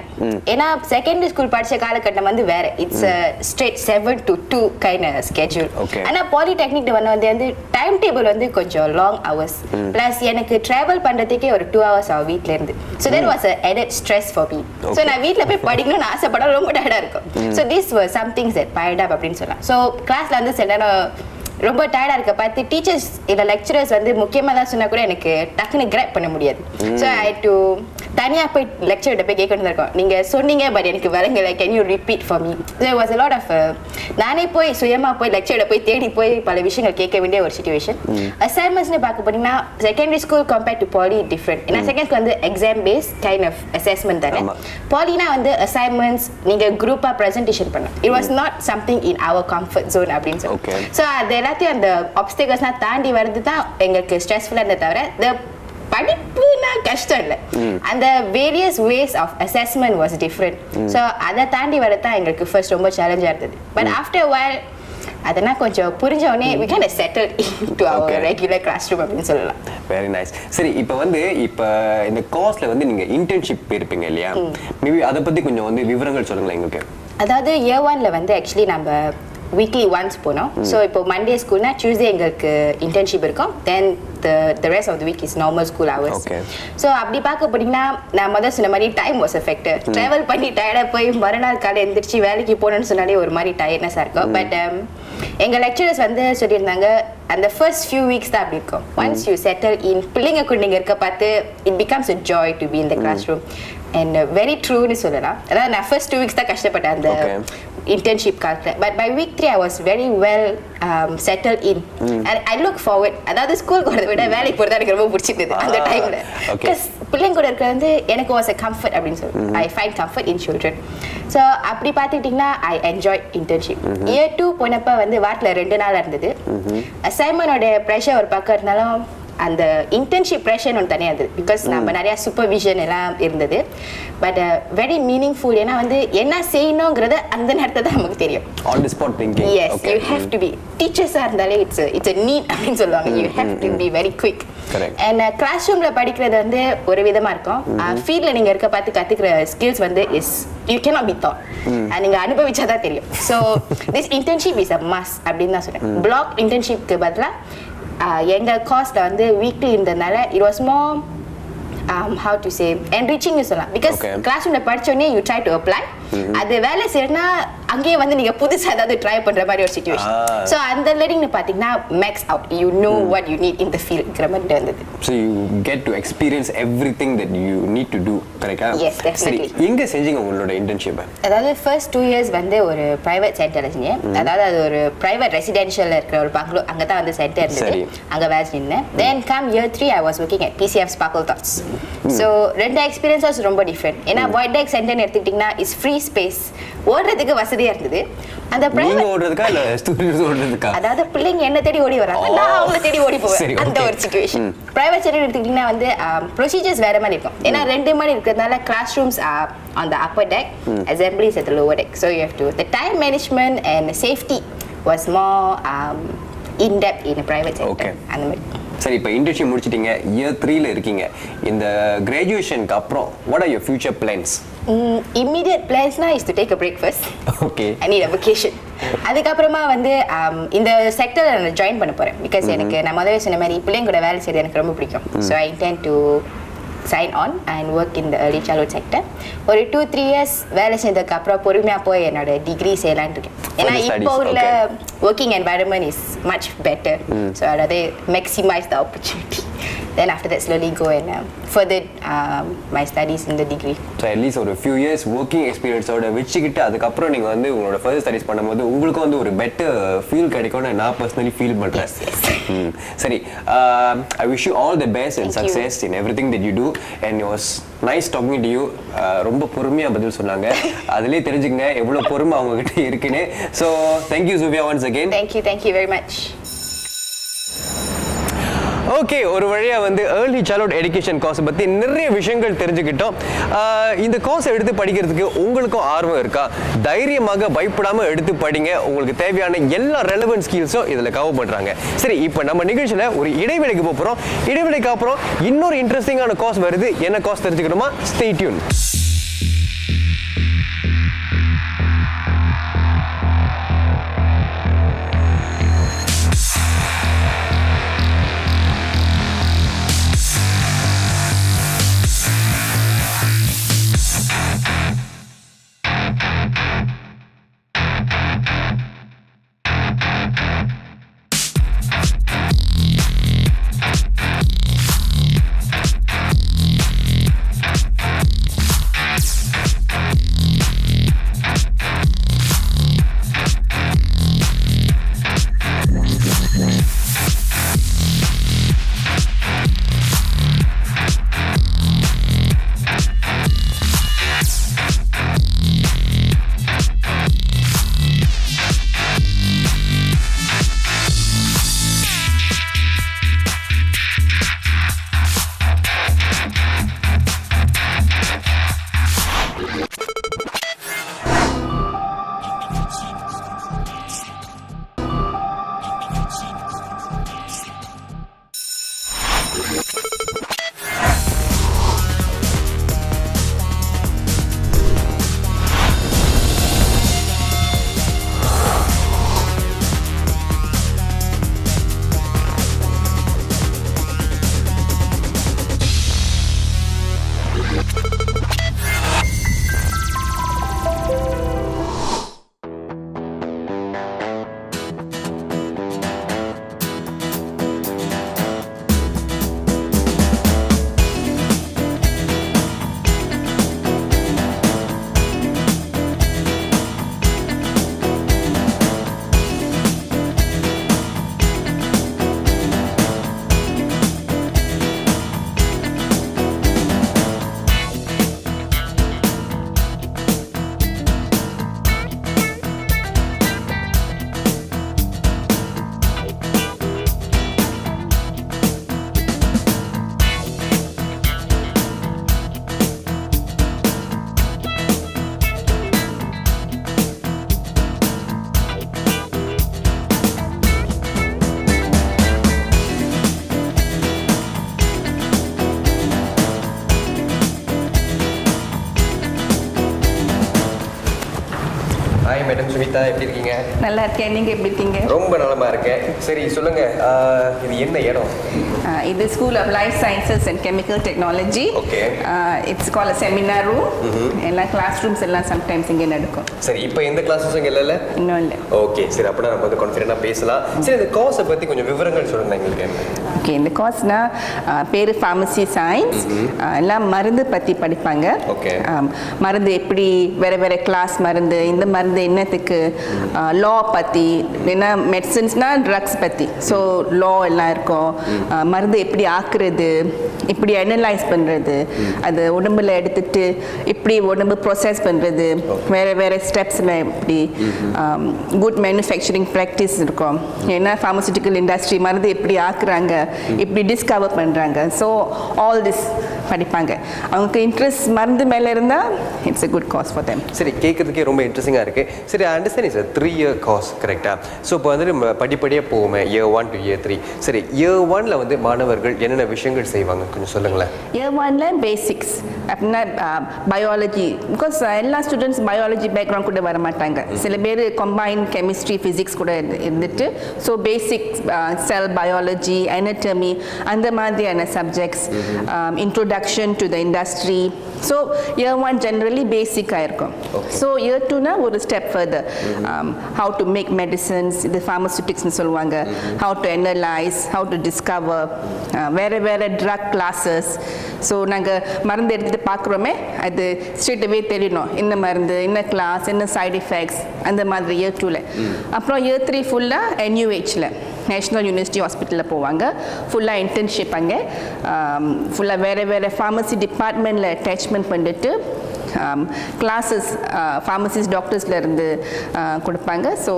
ஏன்னா செகண்டரி ஸ்கூல் படிச்ச காலகட்டம் வந்து வேற, it's straight 7 to 2 kind schedule. ஆனா பாலிடெக்னிக் வந்து டைம் டேபிள் வந்து கொஞ்சம் லாங் ஹவர்ஸ், பிளஸ் எனக்கு டிராவல் பண்றதுக்கே ஒரு 2 hours ஆகும் வீட்ல இருந்து. So there was a added stress for me. So நான் வீட்டில் போய் படிக்கணும்னு ஆசைப்பட ரொம்ப டயர்டா இருக்கும். So this were some things that piled up அப்படின்னு சொல்லலாம். ஸோ கிளாஸ்ல வந்து சில நேரம் ரொம்ப டயர்டாக இருக்க பார்த்து டீச்சர்ஸ் இல்லை லெக்சரர்ஸ் வந்து முக்கியமாக தான் சொன்னால் கூட எனக்கு டக்குன்னு கிராப் பண்ண முடியாது. ஸோ ஐ டு தனியாக போய் லெக்சர்கிட்ட போய் கேட்கணும் இருக்கும், நீங்கள் சொன்னீங்க பட் எனக்கு விளங்கலை, can you repeat for me. So was a lot of நானே போய் சுயமாக போய் லெக்சர்கிட்ட போய் தேடி போய் பல விஷயங்கள் கேட்க வேண்டிய ஒரு சுச்சுவேஷன். அசைன்மெண்ட்ஸ்னு பார்க்க போனீங்கன்னா secondary school compared to poly different. ஏன்னா செகண்ட் ஸ்கூல் வந்து exam based kind of assessment தானே. பாலினா வந்து அசைன்மெண்ட்ஸ் நீங்கள் குரூப்பாக ப்ரெசன்டேஷன் பண்ணலாம். It was not something in our comfort zone அப்படின்னு சொல்லி. ஸோ அது எல்லாத்தையும் அந்த ஆப்ஸ்டிகல்ஸ்லாம் தாண்டி வருது தான் எங்களுக்கு ஸ்ட்ரெஸ்ஃபுல்லாக இருந்ததை தவிர படிப்புனா கஷ்டம் இல்லை, அந்த various ways of assessment was different. So அதை தாண்டி வரதான் எங்களுக்கு ஃபர்ஸ்ட் ரொம்ப சேலஞ்சாக இருந்தது. பட் ஆஃப்டர் வைல் அதெல்லாம் கொஞ்சம் புரிஞ்ச உடனே we kind of settled into our regular classroom அப்படின்னு சொல்லலாம். Very nice. சரி, இப்போ இந்த கோர்ஸ்ல வந்து நீங்க இன்டர்ன்ஷிப் போயிருப்பீங்க இல்லையா? மேபி அதை பத்தி கொஞ்சம் வந்து விவரங்கள் சொல்லுங்களேன் எங்களுக்கு. அதாவது இயர் 1ல வந்து ஆக்சுவலி நம்ம வீக்லி ஒன்ஸ் போனோம். ஸோ இப்போ மண்டே ஸ்கூல்னா டியூஸ்டே எங்களுக்கு இன்டர்ன்ஷிப் இருக்கும், தென் the rest of the week is normal school hours. So அப்படி பார்க்க போனீங்கன்னா நான் முதல் சொன்ன மாதிரி டைம் வாஸ் எஃபெக்டட். ட்ராவல் பண்ணி டயர்டாக போய் மறுநாள் காலை எழுந்திரிச்சு வேலைக்கு போகணும்னு சொன்னாலே ஒரு மாதிரி டயர்ட்னஸாக இருக்கும். பட் எங்கள் லெக்சரர்ஸ் வந்து சொல்லியிருந்தாங்க அந்த ஃபர்ஸ்ட் ஃபியூ வீக்ஸ் தான் அப்படி இருக்கும். ஒன்ஸ் யூ செட்டில் இன் பிள்ளைங்க கூட நீங்கள் இருக்க பார்த்து it becomes a joy to be in the classroom. And very ட்ரூன்னு சொல்லலாம். அதாவது நான் ஃபர்ஸ்ட் 2 weeks தான் கஷ்டப்பட்டேன் அந்த internship காலத்தில். But by week 3 I was very well settled in. And I look forward, அதாவது ஸ்கூல் போகிறத விட வேலைக்கு போகிறது எனக்கு ரொம்ப பிடிச்சிருந்தது அந்த டைமில். பிகாஸ் பிள்ளைங்க கூட இருக்கிறது வந்து எனக்கு வாஸ் அ கம்ஃபர்ட் அப்படின்னு சொல்லி I find comfort in children. So அப்படி பார்த்துக்கிட்டிங்கன்னா ஐ என்ஜாய் இன்டர்ன்ஷிப். இயர் 2 போனப்போ வந்து வாரத்தில் 2 நாள் இருந்தது. அசைன்மெண்டோட ப்ரெஷர் ஒரு பக்கம் இருந்தாலும் அந்த இன்டர்ன்ஷிப் ப்ரெஷர் ஒன்று தனியாக இருந்தது. பிகாஸ் நம்ம நிறையா சூப்பர்விஷன் எல்லாம் இருந்தது. But very meaningful. ஏன்னா வந்து என்ன செய்யணுங்கிறத அந்த நேரத்தில் தான் நமக்கு தெரியும். On the spot thinking. Yes, you have to be. டீச்சர்ஸாக இருந்தாலே இட்ஸ் a நீட் அப்படின்னு சொல்லுவாங்க. You have to be very quick. And class ரூமில் படிக்கிறது வந்து ஒரு விதமாக இருக்கும். ஃபீல்டில் நீங்கள் இருக்க பார்த்து கற்றுக்கிற ஸ்கில்ஸ் வந்து யூ கேனாட் பி தாட். நீங்கள் அனுபவிச்சா தான் தெரியும். So this internship is a must அப்படின்னு தான் சொல்கிறேன். பிளாக் இன்டர்ன்ஷிப்க்கு பதிலாக எங்கள் காஸ்ட்ல வந்து வீக்லி இருந்ததுனால it was more how to say enriching சொல்லலாம். பிகாஸ் கிளாஸ் ரூம்ல படிச்சோடனே யூ ட்ரை டு அப்ளை. அது வேலை செய்யறனா அங்கேயே வந்து நீங்க புதுசா ஏதாவது ட்ரை பண்ற மாதிரி ஒரு சிச்சுவேஷன். ஸோ அந்த லேர்னிங் பார்த்தீங்கன்னா makes out you know what you need in the ஃபீல்ட்ங்கிற மாதிரி வந்தது. So you get to experience everything that you need to do. கரெக்டா? Yes, definitely. எங்க செஞ்சீங்க உங்களோட இன்டர்ன்ஷிப்? அதாவது ஃபர்ஸ்ட் 2 இயர்ஸ் வந்து ஒரு பிரைவேட் சென்டர்ல செஞ்சேன். அதாவது அது ஒரு பிரைவேட் ரெசிடென்ஷியல்ல இருக்கிற ஒரு பங்களோ, அங்கே தான் வந்து சென்டர் இருந்தது. அங்கே வேலை செஞ்சேன். தென் come year 3 I was working at PCF Sparkle Thoughts. So 2 experience ரொம்ப டிஃப்ரெண்ட். ஏன்னா வாய்ட் டெக் சென்டர்னு எடுத்துக்கிட்டிங்கன்னா இஸ் ஃப்ரீ ஸ்பேஸ், ஓடுறதுக்கு வசதியா இருந்தது. அந்த நீங்க ஓடுறதுக்கா இல்ல ஸ்டூடண்ட்ஸ் ஓடுறதுக்கா? அதாவது பிள்ளைங்க என்ன தேடி ஓடி வராங்க, நான் அவங்கள தேடி ஓடி போவேன். அந்த ஒரு சிச்சுவேஷன். பிரைவேட் சென்டர் எடுத்துக்கிட்டிங்கன்னா வந்து ப்ரொசீஜர்ஸ் வேற மாதிரி இருக்கும். ஏன்னா 2 மாதிரி இருக்கிறதுனால class rooms on the upper deck, assemblies at the lower deck. So you have to, the time management and safety was more in depth in a private sector. அந்த மாதிரி. சரி, இப்போ இன்டர்ன்ஷிப் முடிச்சிட்டீங்க, இயர் 3ல இருக்கீங்க. இந்த கிராஜுவேஷனுக்கு அப்புறம் what are your future plans? Immediate plans is to take a break first. Okay. I need a vacation. அதுக்கப்புறமா வந்து இந்த செக்டரில் நான் ஜாயின் பண்ண போகிறேன். பிகாஸ் எனக்கு நான் முதவே சொன்ன மாதிரி பிள்ளைங்க கூட வேலை செய்யறது எனக்கு ரொம்ப பிடிக்கும். So I intend to sign on and work in the early childhood sector. ஒரு 2-3 years வேலை செஞ்சதுக்கு அப்புறம் பொறுமையாக போய் என்னோட டிகிரி செய்யலான்னு இருக்கேன். ஏன்னா இப்போ உள்ள working environment is much better. So I'd rather maximize the opportunity. Then after that slowly go and further my studies in the degree. So at least ஒரு few years working experience ஓட வெச்சிக்கிட்டு அதுக்கப்புறம் நீங்கள் வந்து உங்களோட ஃபர்தர் ஸ்டடீஸ் பண்ணும்போது உங்களுக்கு வந்து ஒரு பெட்டர் ஃபீல் கிடைக்கும்னு நான் பர்சனலி ஃபீல் பண்ணுறேன். சரி, I wish you all the best and success in everything that you do. And it was nice talking to you. ரொம்ப பொறுமையாக பதில் சொன்னாங்க. அதுலேயே தெரிஞ்சுங்க எவ்வளோ பொறுமை அவங்ககிட்ட இருக்குன்னு. So thank you Suvia once again. Thank you very much. Okay, ஒரு வழியாக வந்து ஏர்லி சைல்ட்ஹுட் எஜுகேஷன் கோர்ஸ் பற்றி நிறைய விஷயங்கள் தெரிஞ்சுக்கிட்டோம். இந்த கோர்ஸ் எடுத்து படிக்கிறதுக்கு உங்களுக்கும் ஆர்வம் இருக்கா? தைரியமாக பயப்படாமல் எடுத்து படிங்க. உங்களுக்கு தேவையான எல்லா ரெலவென்ட் ஸ்கில்ஸும் இதில் கவர் பண்ணுறாங்க. சரி, இப்போ நம்ம நிகழ்ச்சியில் ஒரு இடைவெளிக்கு போகிறோம். இடைவெளிக்கு அப்புறம் இன்னொரு இன்ட்ரெஸ்டிங்கான கோர்ஸ் வருது. என்ன கோர்ஸ் தெரிஞ்சுக்கணுமா? Stay tune. சுமிதா, எப்படி இருக்கீங்க? நல்லா இருக்கேன். நீங்கள் எப்படி இருக்கீங்க? ரொம்ப நலமா இருக்கேன். சரி சொல்லுங்க, இது என்ன இடம்? இது school of life sciences and chemical technology. Okay. It's call a seminar room. எல்லா கிளாஸ் ரூம்ஸ் எல்லாம் சம்டைம்ஸ் இங்கே நடக்கும். சரி, இப்போ எந்த கிளாஸஸும் இங்கே இல்லைல்ல? இன்னும் இல்லை. ஓகே, சரி, அப்படின்னா நம்ம வந்து கான்ஃபிடென்ட்டாக பேசலாம். சரி, இந்த கோர்ஸை பற்றி கொஞ்சம் விவரங்கள் சொல்லுங்க எங்களுக்கு. ஓகே, இந்த கோர்ஸ்னா பேர் ஃபார்மசி சயின்ஸ். எல்லாம் மருந்து பற்றி படிப்பாங்க. ஓகே. மருந்து எப்படி வேறு வேறு கிளாஸ் மருந்து, இந்த மருந்து என்னத்துக்கு, லா பற்றி, ஏன்னா மெடிசன்ஸ்னால் ட்ரக்ஸ் பற்றி, ஸோ லா எல்லாம் இருக்கும். மருந்து எப்படி ஆக்குறது, இப்படி அனலைஸ் பண்ணுறது, அது உடம்புல எடுத்துட்டு இப்படி உடம்பு ப்ரொசஸ் பண்ணுறது, வேறு வேறு ஸ்டெப்ஸில் எப்படி குட் மேனுஃபேக்சரிங் ப்ராக்டிஸ் இருக்கும். ஏன்னா ஃபார்மசூட்டிக்கல் இண்டஸ்ட்ரி மருந்து எப்படி ஆக்குறாங்க, இப்படி டிஸ்கவர் பண்ணுறாங்க. ஸோ ஆல் திஸ் படிப்பாங்க. அவங்களுக்கு இன்ட்ரெஸ்ட் மருந்து மேலே இருந்தால் it's a good cause for them. சரி, கேட்குறதுக்கே ரொம்ப இன்ட்ரெஸ்டிங்காக இருக்குது. சரி, அண்டர்ஸ்டாண்ட் இஸ் 3 இயர் கோர்ஸ், கரெக்டாக? ஸோ இப்போ வந்து நம்ம படிப்படியாக போவோமே, இயர் 1 to இயர் 3. சரி, இயர் 1ல் வந்து மாணவர்கள் என்னென்ன விஷயங்கள் செய்வாங்க கொஞ்சம் சொல்லுங்களேன். இயர் 1ல் பேசிக்ஸ் அப்படின்னா பயாலஜி, பிகாஸ் எல்லா ஸ்டூடெண்ட்ஸ் பயாலஜி பேக்ரவுண்ட் கூட வர மாட்டாங்க. சில பேர் கம்பைன் கெமிஸ்ட்ரி ஃபிசிக்ஸ் கூட இருந்துட்டு, ஸோ பேசிக் செல் பயாலஜி, anatomy அந்த மாதிரியான subjects, introduction to the industry. So year 1 generally basic ஆயிருக்கும். So year 2னா ஒரு step further, how to make medicines, இது pharmaceutics னு சொல்லுவாங்க, how to analyze, how to discover, வேறு வேறு drug classes. ஸோ நாங்கள் மருந்து எடுத்துகிட்டு பார்க்குறோமே, அது ஸ்ட்ரெயிட் அவே தெரியணும் என்ன மருந்து, என்ன கிளாஸ், என்ன சைடு எஃபெக்ட்ஸ், அந்த மாதிரி இயர் 2ல். அப்புறம் இயர் 3 ஃபுல்லாக NUHல நேஷ்னல் யூனிவர்சிட்டி ஹாஸ்பிட்டலில் போவாங்க. ஃபுல்லாக இன்டர்ன்ஷிப் அங்கே ஃபுல்லாக வேறு வேறு ஃபார்மசி டிபார்ட்மெண்ட்டில் அட்டாச்மெண்ட் பண்ணிட்டு கிளாஸஸ் ஃபார்மசிஸ்ட் டாக்டர்ஸ்லேருந்து கொடுப்பாங்க. ஸோ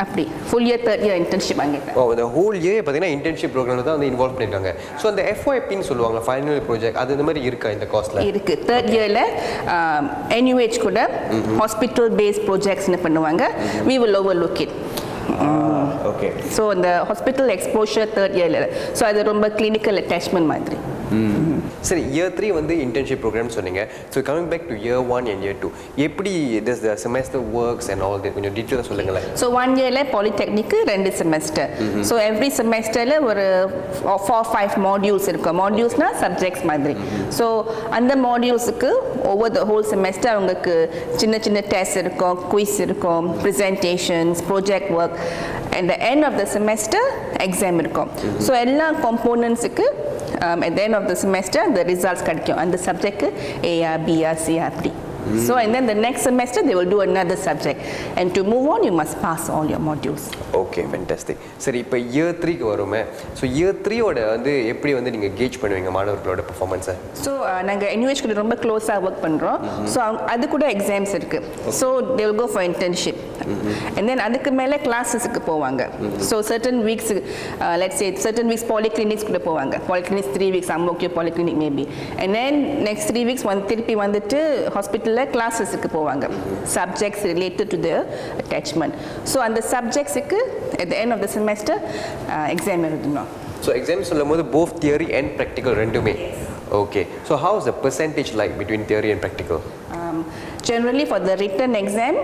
அப்படி full year 3rd year internship அங்கே. இந்த ஹோல் இயர் பார்த்தீங்கன்னா இன்டர்ன்ஷிப் ப்ரோக்ராமில் தான் வந்து இன்வால்வ் பண்ணியிருக்காங்க. ஸோ அந்த FYPன்னு சொல்லுவாங்க, ஃபைனல் ப்ராஜெக்ட், அது இந்த மாதிரி இருக்கா இந்த கோர்ஸில்? இருக்குது. 3rd இயரில் NUH கூட ஹாஸ்பிட்டல் பேஸ்ட் ப்ராஜெக்ட்ஸ்னு பண்ணுவாங்க. we will overlook it. Okay. So இந்த ஹாஸ்பிட்டல் எக்ஸ்போஷர் 3rd இயரில், ஸோ அது ரொம்ப கிளினிக்கல் அட்டாச்மெண்ட் மாதிரி. சரி, இயர் 3 வந்து இன்டர்ன்ஷிப் ப்ரோக்ராம் சொன்னீங்க. So coming back to year 1 and year 2, எப்படி this the semester works and all that கொஞ்சம் டீட்டெயிலாக சொல்லுங்களேன். ஸோ 1 இயரில் பாலிடெக்னிக்கு 2 செமஸ்டர். ஸோ எவ்ரி செமஸ்டரில் ஒரு 4-5 மாடியூல்ஸ் இருக்கும். மாடியூல்ஸ்னால் சப்ஜெக்ட்ஸ் மாதிரி. ஸோ அந்த மாடியூல்ஸுக்கு ஓவர் த ஹோல் செமஸ்டர் அவங்களுக்கு சின்ன சின்ன டெஸ்ட் இருக்கும், குயிஸ் இருக்கும், presentations, project work, and the end of the semester exam இருக்கும். ஸோ எல்லா காம்போனன்ட்ஸுக்கு at the end of the semester the results கிடைக்கும். அந்த சப்ஜெக்ட்க்கு AR BR CR அப்படி. So and then the next semester they will do another subject, and to move on you must pass all your modules. Okay, fantastic. சரி, இப்போ year 3க்கு வருமே. So year 3யோட வந்து எப்படி வந்து நீங்கள் கேஜ் பண்ணுவீங்க மாணவர்களோட பெர்ஃபார்மன்ஸை? ஸோ நாங்கள் NUH கூட ரொம்ப க்ளோஸாக ஒர்க் பண்ணுறோம். ஸோ அது கூட எக்ஸாம்ஸ் இருக்குது. So they will go for internship, and then அதுக்கு மேலே கிளாஸஸுக்கு போவாங்க. So certain weeks, let's say certain weeks polyclinics கூட போவாங்க. Polyclinics 3 weeks அம்லோக்கியோ polyclinic maybe, and then next 3 weeks திருப்பி வந்துட்டு ஹாஸ்பிட்டலில் கிளாஸஸுக்கு போவாங்க. Subjects related to the attachment. So அந்த சப்ஜெக்ட்ஸுக்கு at the end of the semester exam எழுதணும். ஸோ எக்ஸாம் சொல்லும் போது both theory and practical ரெண்டுமே. Okay. So how is the percentage like between theory and practical? Generally for the written exam,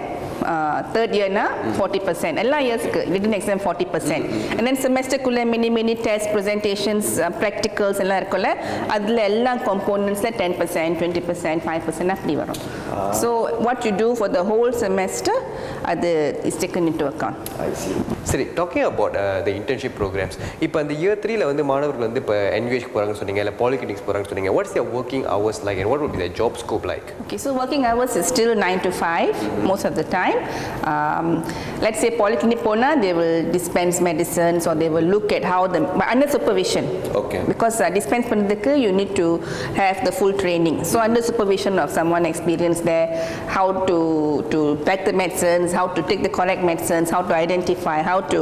3rd yearனா 40%. எல்லா இயர்ஸுக்கு written exam 40%. And then செமஸ்டருக்குள்ளே mini test, presentations, practicals எல்லாம் இருக்குல்ல, அதில் எல்லா காம்போனன்ட்ஸில் 10%, 20%, 5% அப்படி வரும். So what you do for the whole semester அது இஸ் டேக்கன் இன்டு அக்கவுண்ட். சரி, talking about the internship programs, இப்போ அந்த இயர் 3ல வந்து மாணவர்கள் வந்து இப்போ NUH போகிறாங்கன்னு சொன்னீங்க, இல்லை பாலிடெக்னிக்ஸ் போகிறாங்கன்னு சொன்னீங்க. What's their working hours like and what would be their job scope like? Okay, so working hours is still 9 to 5 most of the time. Let's say polyclinic pona, they will dispense medicines or they will look at how the under supervision. Okay. Because dispense பண்ணதுக்கு you need to have the full training. So under supervision of someone experienced there, how to pack the medicines, how to take the correct medicines, how to identify, how to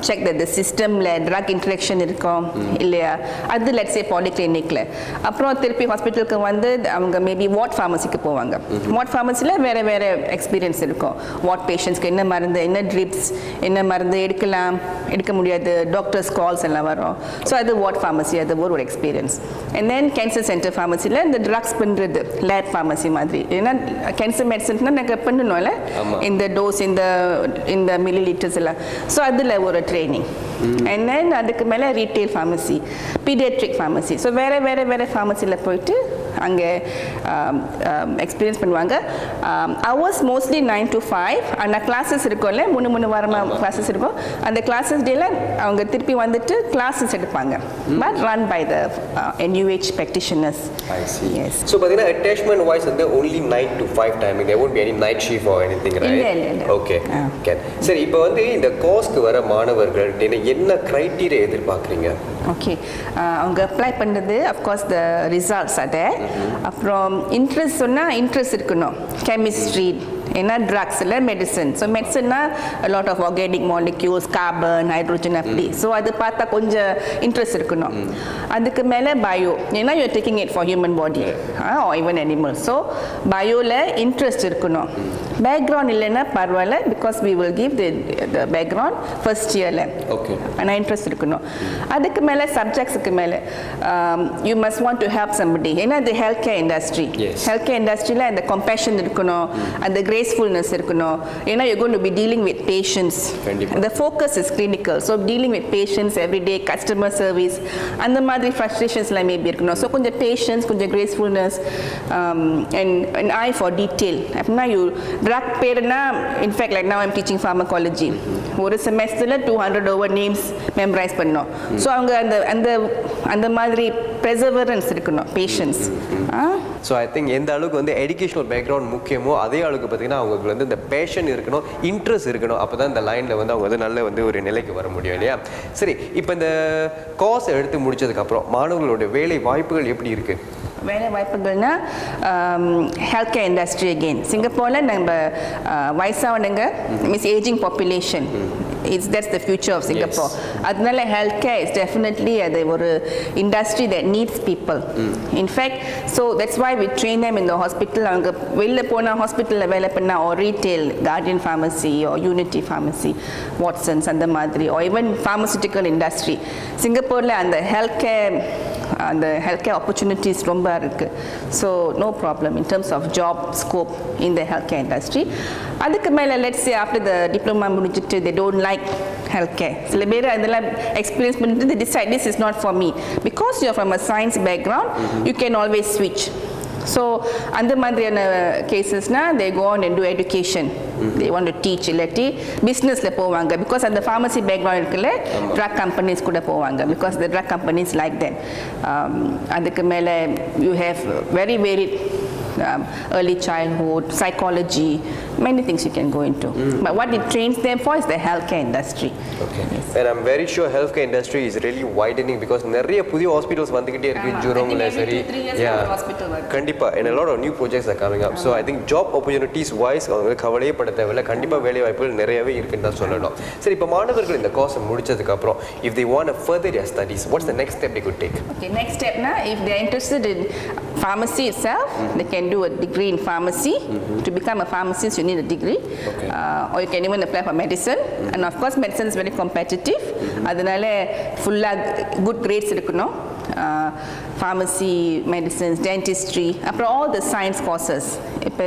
check that the systemல drug interaction இருக்கும் இல்லையா, அது let's say polyclinicல. அப்புறம் திருப்பி ஹாஸ்பிட்டலுக்கு வந்து அவங்க maybe ward ஃபார்மசிக்கு போவாங்க. Ward ஃபார்மசியில் வேறு எக்ஸ்பீரியன்ஸ் இருக்கும். இருக்கும். வாட் பேஷண்ட்ஸ்க்கு என்ன மருந்து, என்ன ட்ரிப்ஸ், என்ன மருந்து எடுக்க முடியாது, டாக்டர்ஸ் கால்ஸ் எல்லாம் வரும். ஸோ அது வாட் ஃபார்மசி, அது ஒரு experience. And then cancer centre ஃபார்மசியில் இந்த ட்ரக்ஸ் பண்ணுறது லேப் ஃபார்மசி மாதிரி. ஏன்னா கேன்சர் மெடிசன்ஸ்னால் நாங்கள் பண்ணணும்ல, இந்த டோஸ் இந்த மில்லி லிட்டர்ஸ் எல்லாம். ஸோ அதில் ஒரு ட்ரைனிங். அண்ட் தென் அதுக்கு மேலே retail pharmacy, paediatric pharmacy. So வேறு ஃபார்மசியில் போயிட்டு அங்கே எக்ஸ்பீரியன்ஸ் பண்ணுவாங்க. Hours mostly 9 to 5. ஆனால் கிளாஸஸ் இருக்கும்ல, 3 வாரமாக கிளாஸஸ் இருக்கும். அந்த கிளாஸஸ் டேல அவங்க திருப்பி வந்துட்டு கிளாஸஸ் எடுப்பாங்க. But run by the NUH practitioners. I see. Yes. So பார்த்தீங்கன்னா attachment wise வந்து only 9 to 5 timing. There won't be any night shift or anything, right? இல்லை. Okay. சரி, இப்போ வந்து இந்த கோர்ஸ்க்கு வர மாணவர்கள் என்ன கிரைட்டீரியா எதிர்பார்க்குறீங்க? ஓகே, அவங்க அப்ளை பண்ணுறது அஃப்கோர்ஸ் த ரிசல்ட்ஸ் அதை. அப்புறம் இன்ட்ரெஸ்ட் சொன்னால் இன்ட்ரெஸ்ட் இருக்கணும். கெமிஸ்ட்ரி, ஏன்னா ட்ரக்ஸ் இல்லை மெடிசன். ஸோ மெடிசன்னா lot of organic molecules, carbon, hydrogen அப்படி. ஸோ அது பார்த்தா கொஞ்சம் இன்ட்ரெஸ்ட் இருக்கணும். அதுக்கு மேலே பயோ, ஏன்னா you're taking it for human body or even animal. So பயோவில் இன்ட்ரெஸ்ட் இருக்கணும். பேக்ரவுண்ட் இல்லைன்னா பரவாயில்ல, because we will give the background first இயரில். ஓகே, ஆனால் இன்ட்ரெஸ்ட் இருக்கணும். அதுக்கு மேலே சப்ஜெக்ட்ஸுக்கு மேலே you must want to help somebody. ஏன்னா இது health care industry. Health care இண்டஸ்ட்ரியில் அந்த கம்பேஷன் இருக்கணும், அந்த கிரேஸ்ஃபுல்னஸ் இருக்கணும். ஏன்னா you going to be dealing with patients. The focus is clinical. So dealing with patients every day, customer service, அந்த மாதிரி frustrationsலாம் மேபி இருக்கணும். ஸோ கொஞ்சம் பேஷன்ஸ், கொஞ்சம் gracefulness, and eye for detail. அப்படின்னா யூ ட்ரக் பேருனா, in fact like now I'm teaching pharmacology. ஒரு செமஸ்டரில் 200 over நேம்ஸ் மெமரைஸ் பண்ணோம். ஸோ அவங்க அந்த மாதிரி பெர்சவரன்ஸ் இருக்கணும், பேஷன்ஸ். ஸோ ஐ திங்க் எந்த அளவுக்கு வந்து எஜுகேஷனல் பேக்ரவுண்ட் முக்கியமோ அதே அளவுக்கு பார்த்தீங்கன்னா அவங்களுக்கு வந்து இந்த பேஷன் இருக்கணும், இன்ட்ரெஸ்ட் இருக்கணும். அப்போ தான் இந்த லைனில் வந்து அவங்க வந்து நல்ல வந்து ஒரு நிலைக்கு வர முடியும் இல்லையா? சரி, இப்போ இந்த கோர்ஸ் எடுத்து முடிச்சதுக்கப்புறம் மாணவர்களுடைய வேலை வாய்ப்புகள் எப்படி இருக்குது? வேலை வாய்ப்புகள்னா ஹெல்த் கேர் இண்டஸ்ட்ரி அகெயின் சிங்கப்பூரில் நம்ம வயசானவங்க means ageing population, that's the future of Singapore. அதனால health care is definitely அது ஒரு industry that needs people. In fact, so that's why we train them in the hospital. அவங்க வெளில போனா ஹாஸ்பிட்டலில் வேலை பண்ணா, or retail, Guardian Pharmacy or Unity Pharmacy, Watsons அந்த மாதிரி, or even pharmaceutical industry. சிங்கப்பூரில் அந்த health care opportunities ரொம்ப இருக்கு. So no problem in terms of job scope in the healthcare industry. அதுக்கு மேலே let's say after the diploma முடிஞ்சிட்டு they don't like healthcare, சில பேர் அதெல்லாம் எக்ஸ்பீரியன்ஸ் பண்ணிட்டு they decide this is not for me. Because you are from a science background, you can always switch. So அந்த மாதிரியான கேசஸ்னா they go on and do education. They want to teach, இல்லாட்டி பிஸ்னஸில் போவாங்க. Because அந்த pharmacy background இருக்குல்ல, drug companies கூட போவாங்க. Because the drug companies like them. அதுக்கு மேலே you have very varied early childhood, psychology, many things you can go into. But what it trains them for is the healthcare industry. Okay. Yes. And I'm very sure healthcare industry is really widening because நிறைய புதிய hospitals வந்துகிட்டே இருக்கு. ஜூரோங்ல சரி, கண்டிப்பா and a lot of new projects are coming up. So I think job opportunities wise அவங்க கவலையே பட தேவையில்லை. கண்டிப்பா வேலை வாய்ப்புகள் நிறையவே இருக்குன்னு தான் சொல்லணும். சரி, இப்போ மாணவர்கள் இந்த கோர்ஸ் முடிச்சதுக்கு அப்புறம் if they want to further their studies, what's the next step they could take? Okay, next step na, if they are interested in pharmacy itself, they can do a degree in pharmacy. To become a pharmacist you need a degree. Okay. Or you can even apply for medicine. And of course medicine is very competitive. அதனால ஃபுல்லா good grades இருக்கணும். Pharmacy, medicines, dentistry, அப்புறம் all the science courses. இப்போ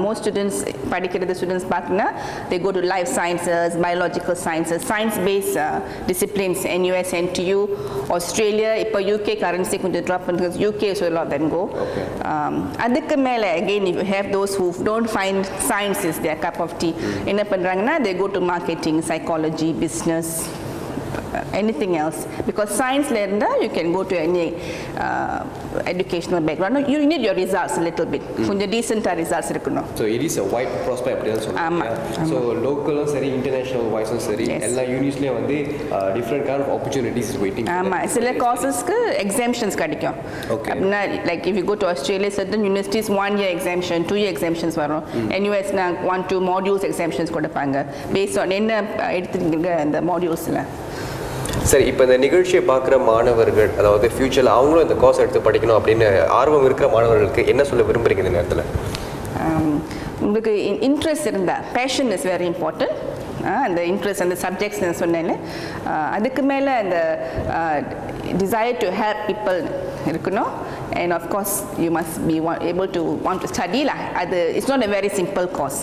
most students படிக்கிற students பார்த்தீங்கன்னா they go to life sciences, biological sciences, science based disciplines, NUS, NTU, Australia. இப்போ UK currency கொஞ்சம் drop பண்ணுறது, UK so a lot then go. Okay. அதுக்கு மேலே again if you have those who don't find science is their cup of tea, என்ன பண்ணுறாங்கன்னா they go to marketing, psychology, business, anything else. Because science learner you can go to any educational background. No, you need your results a little bit. கொஞ்சம் decent results இருக்கணும். So it is a wide prospect அப்படி தான் சொல்றீங்க. So localலும் சரி, international wiseம் சரி, எல்லா யூனிவர்சிட்டிலயும் வந்து different kind of opportunities is waiting. ஆமா, சில courses-க்கு exemptions கிடைக்கும். Okay. Like if you go to Australia, certain universities 1 year exemption, 2 year exemptions வரும். NUS na 1-2 modules exemptions கொடுப்பாங்க. Based on என்ன எடுத்துருக்கீங்க அந்த modules-ல. சரி, இப்போ இந்த நிகழ்ச்சியை பார்க்குற மாணவர்கள், அதாவது ஃபியூச்சரில் அவங்களும் இந்த கோர்ஸ் எடுத்து படிக்கணும் அப்படின்னு ஆர்வம் இருக்கிற மாணவர்களுக்கு என்ன சொல்ல விரும்புகிறீங்க இந்த நேரத்தில்? உங்களுக்கு இன்ட்ரெஸ்ட் இருந்தால் பேஷன் இஸ் வெரி இம்பார்ட்டன்ட். அந்த இன்ட்ரெஸ்ட் அந்த சப்ஜெக்ட்ஸ் நான் சொன்னேன். அதுக்கு மேலே அந்த desire to help people இருக்கணும். And of course you must be able to want to study lah. It's not a very simple course.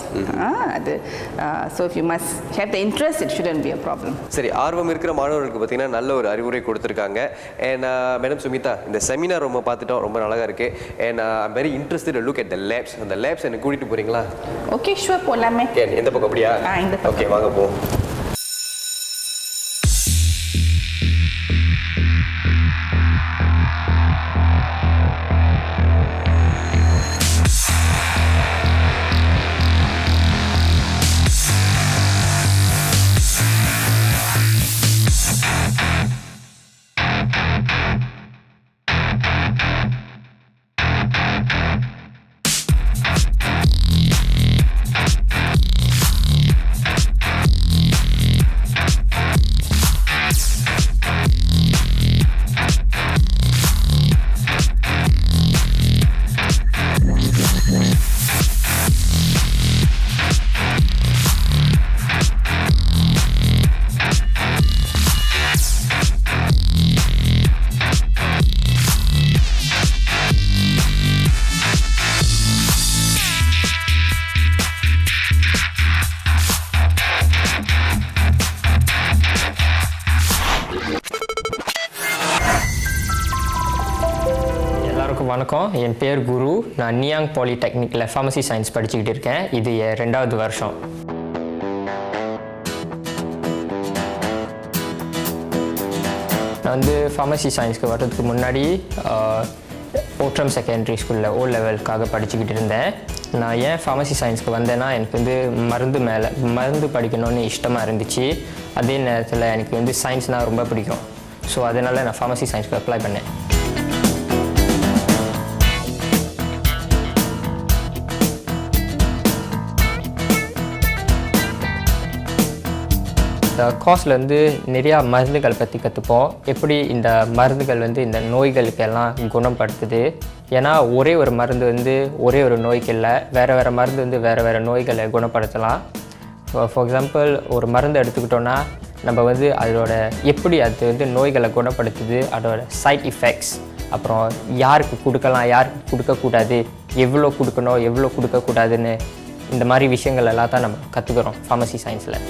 So if you must have the interest, it shouldn't be a problem. சரி, ஆர்வம் இருக்கிற மாணவர்களுக்கு பார்த்தீங்கன்னா நல்ல ஒரு அறிவுரை கொடுத்துருக்காங்க. அண்ட் மேடம் சுமிதா, இந்த செமினார் ரொம்ப பார்த்துட்டோம், ரொம்ப அழகாக இருக்கு. And I'm very interested to look at the labs. அந்த லேப்ஸ் எனக்கு கூட்டிட்டு போறீங்களா? ஓகே, ஷூர், போலாமே. எந்த பக்கம்? அப்படியா? இந்த பக்கம். ஓகே, வாங்க போ. வணக்கம், என் பேர் குரு. நான் நியாங் பாலிடெக்னிக்கில் ஃபார்மசி சயின்ஸ் படிச்சுக்கிட்டு இருக்கேன். இது என் 2வது வருஷம். நான் வந்து ஃபார்மசி சயின்ஸ்க்கு வர்றதுக்கு முன்னாடி ஓட்ரம் செகண்டரி ஸ்கூலில் O லெவலுக்காக படிச்சுக்கிட்டு இருந்தேன். நான் ஏன் ஃபார்மசி சயின்ஸ்க்கு வந்தேன்னா, எனக்கு வந்து மருந்து படிக்கணும்னு இஷ்டமாக இருந்துச்சு. அதே நேரத்தில் எனக்கு வந்து சயின்ஸ்னால் ரொம்ப பிடிக்கும். ஸோ அதனால் நான் ஃபார்மசி சயின்ஸ்க்கு அப்ளை பண்ணேன். இந்த கோர்ஸில் வந்து நிறையா மருந்துகள் பற்றி கற்றுப்போம். எப்படி இந்த மருந்துகள் வந்து இந்த நோய்களுக்கெல்லாம் குணப்படுத்துது. ஏன்னா ஒரே ஒரு மருந்து வந்து ஒரே ஒரு நோய்க்கு இல்லை, வேறு மருந்து வந்து வேறு நோய்களை குணப்படுத்தலாம். ஃபார் எக்ஸாம்பிள், ஒரு மருந்து எடுத்துக்கிட்டோன்னா நம்ம வந்து அதோட எப்படி அது வந்து நோய்களை குணப்படுத்துது, அதோட சைட் எஃபெக்ட்ஸ், அப்புறம் யாருக்கு கொடுக்கலாம், யாருக்கு கொடுக்கக்கூடாது, எவ்வளோ கொடுக்கணும், எவ்வளோ கொடுக்கக்கூடாதுன்னு இந்த மாதிரி விஷயங்கள் எல்லாம் தான் நம்ம கற்றுக்குறோம் ஃபார்மசி சயின்ஸில்.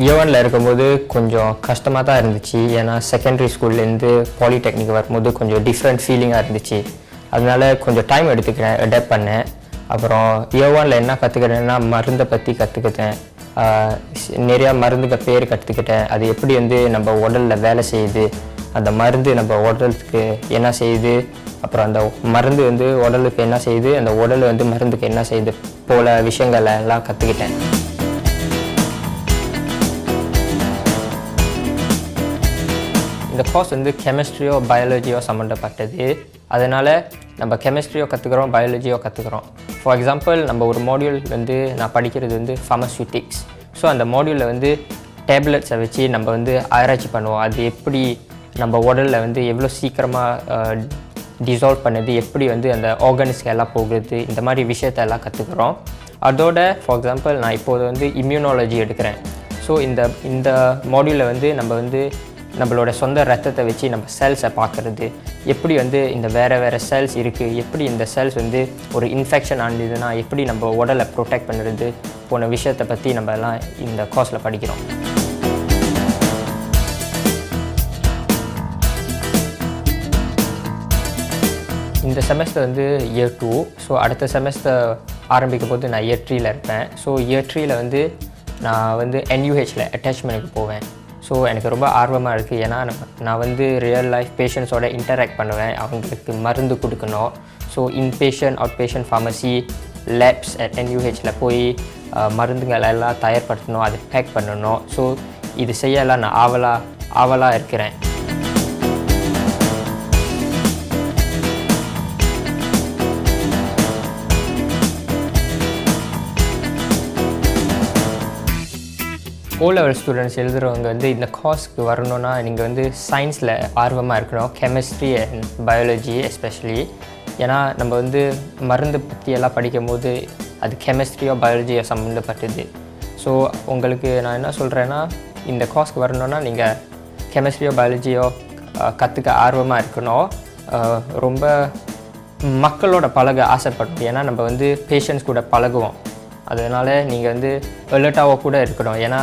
A1ல் இருக்கும்போது கொஞ்சம் கஷ்டமாக தான் இருந்துச்சு. ஏன்னா செகண்டரி ஸ்கூல்லேருந்து பாலிடெக்னிக் வரும்போது கொஞ்சம் டிஃப்ரெண்ட் ஃபீலிங்காக இருந்துச்சு. அதனால கொஞ்சம் டைம் எடுத்துக்கிறேன், அடாப்ட் பண்ணேன். அப்புறம் A1ல் என்ன கற்றுக்கிட்டேன்னா, மருந்தை பற்றி கற்றுக்கிட்டேன். நிறையா மருந்துகள் பேர் கற்றுக்கிட்டேன். அது எப்படி வந்து நம்ம உடலில் வேலை செய்யுது, அந்த மருந்து நம்ம உடலுக்கு என்ன செய்யுது, அப்புறம் அந்த மருந்து வந்து உடலுக்கு என்ன செய்யுது, அந்த உடல் வந்து மருந்துக்கு என்ன செய்யுது போல விஷயங்களை எல்லாம் கற்றுக்கிட்டேன். இந்த கோர்ஸ் வந்து கெமிஸ்ட்ரியோ பயாலஜியோ சம்மந்தப்பட்டது. அதனால் நம்ம கெமிஸ்ட்ரியோ கற்றுக்குறோம், பயாலஜியோ கற்றுக்குறோம். ஃபார் எக்ஸாம்பிள், நம்ம ஒரு மாடியூல் வந்து நான் படிக்கிறது வந்து ஃபார்மசூட்டிக்ஸ். ஸோ அந்த மாடியூலில் வந்து டேப்லெட்ஸை வச்சு நம்ம வந்து ஆராய்ச்சி பண்ணுவோம். அது எப்படி நம்ம உடலில் வந்து எவ்வளோ சீக்கிரமாக டிசால்வ் பண்ணுது, எப்படி வந்து அந்த ஆர்கன்ஸ்க்கு எல்லாம் போகுது, இந்த மாதிரி விஷயத்தெல்லாம் கற்றுக்குறோம். அதோட ஃபார் எக்ஸாம்பிள், நான் இப்போது வந்து இம்யூனாலஜி எடுக்கிறேன். ஸோ இந்த மாடியூலில் வந்து நம்ம வந்து நம்மளோட சொந்த ரத்தத்தை வச்சு நம்ம செல்ஸை பார்க்குறது, எப்படி வந்து இந்த வேறு செல்ஸ் இருக்குது, எப்படி இந்த செல்ஸ் வந்து ஒரு இன்ஃபெக்ஷன் ஆனதுன்னா எப்படி நம்ம உடலை ப்ரொடெக்ட் பண்ணுறது போன விஷயத்தை பற்றி நம்ம எல்லாம் இந்த கோர்ஸில் படிக்கிறோம். இந்த செமஸ்டர் வந்து Year 2. ஸோ அடுத்த செமஸ்டர் ஆரம்பிக்கும் போது நான் Year 3ல் இருப்பேன். ஸோ Year 3ல் வந்து நான் வந்து NUHல அட்டாச்மெண்ட்டுக்கு போவேன். ஸோ எனக்கு ரொம்ப ஆர்வமாக இருக்குது. ஏன்னா நான் வந்து ரியல் லைஃப் பேஷண்ட்ஸோட இன்டராக்ட் பண்ணுவேன், அவங்களுக்கு மருந்து கொடுக்கணும். So inpatient, outpatient pharmacy, labs at NUHல போய் மருந்துகள் எல்லாம் தயார்படுத்தணும், அதை பேக் பண்ணணும். ஸோ இது செய்யலாம் நான் ஆவலாக இருக்கிறேன். O-level ஸ்டூடெண்ட்ஸ் எழுதுகிறவங்க வந்து இந்த கோர்ஸ்க்கு வரணும்னா நீங்கள் வந்து சயின்ஸில் ஆர்வமாக இருக்கணும், கெமிஸ்ட்ரி அண்ட் பயாலஜி எஸ்பெஷலி. ஏன்னா நம்ம வந்து மருந்து பற்றி எல்லாம் படிக்கும் போது அது கெமிஸ்ட்ரியோ பயாலஜியோ சம்மந்தப்பட்டது. ஸோ உங்களுக்கு நான் என்ன சொல்கிறேன்னா, இந்த கோர்ஸ்க்கு வரணும்னா நீங்கள் கெமிஸ்ட்ரியோ பயாலஜியோ கற்றுக்க ஆர்வமாக இருக்கணும். ரொம்ப மக்களோட பழக ஆசைப்படணும். ஏன்னா நம்ம வந்து பேஷண்ட்ஸ் கூட பழகுவோம். அதனால் நீங்கள் வந்து அலர்ட்டாக கூட இருக்கணும். ஏன்னா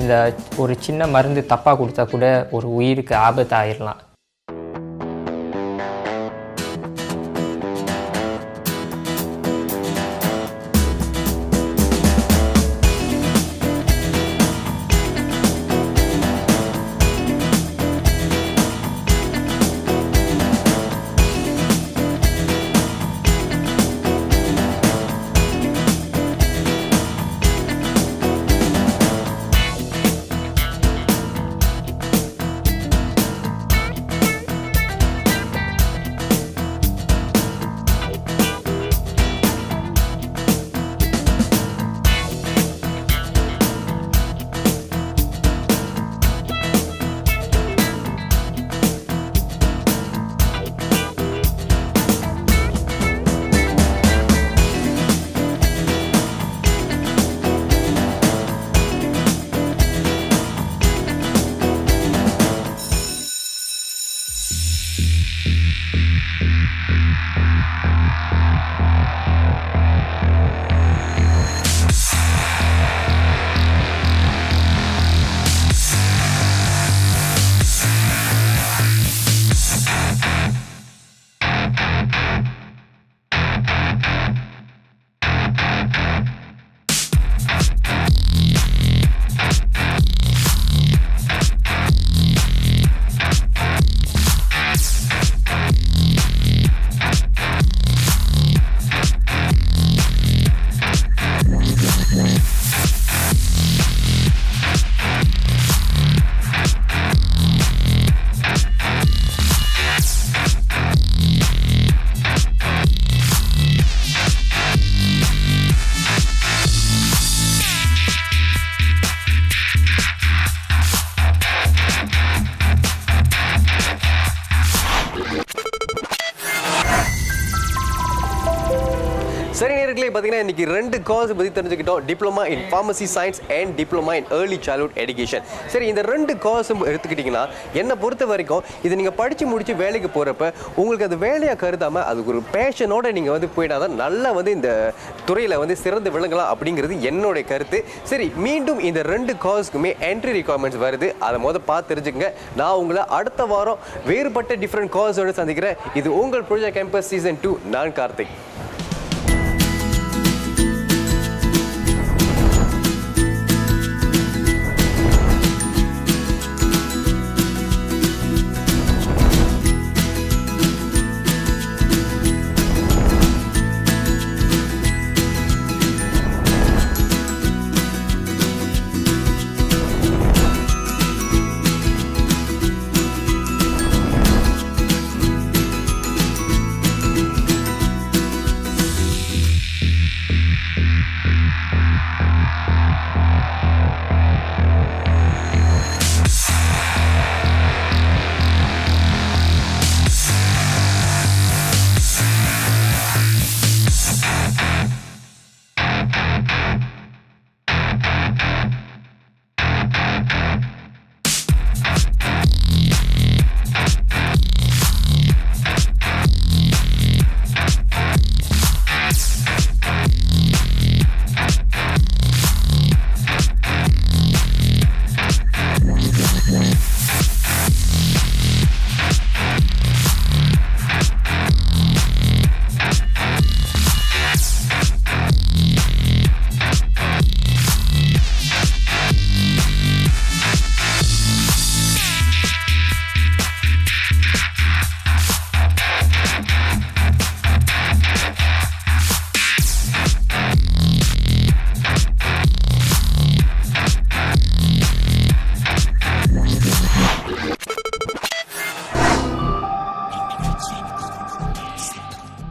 இந்த ஒரு சின்ன மருந்து தப்பாக கொடுத்தா கூட ஒரு உயிருக்கு ஆபத்து ஆயிடலாம். சரி நேயர்களே, பார்த்தீங்கன்னா இன்னைக்கு 2 கோர்ஸ் பற்றி தெரிஞ்சுக்கிட்டோம். Diploma in pharmacy science and diploma in early childhood education. சரி, இந்த 2 கோர்ஸும் எடுத்துக்கிட்டிங்கன்னா என்னை பொறுத்த வரைக்கும் இது நீங்கள் படித்து முடித்து வேலைக்கு போகிறப்ப உங்களுக்கு அது வேலையாக கருதாமல் அதுக்கு ஒரு பேஷனோட நீங்கள் வந்து போயிட்டா தான் நல்லா வந்து இந்த துறையில் வந்து சிறந்து விளங்கலாம் அப்படிங்கிறது என்னுடைய கருத்து. சரி, மீண்டும் இந்த 2 கோர்ஸ்க்குமே என்ட்ரி ரிக்வயர்மெண்ட்ஸ் வருது. அதை பார்த்து தெரிஞ்சுக்கங்க. நான் உங்களை அடுத்த வாரம் வேறுபட்ட டிஃப்ரெண்ட் கோர்ஸோடு சந்திக்கிறேன். இது உங்கள் ப்ரொஜெக்ட் கேம்பஸ் சீசன் 2. நான் கார்த்திக்.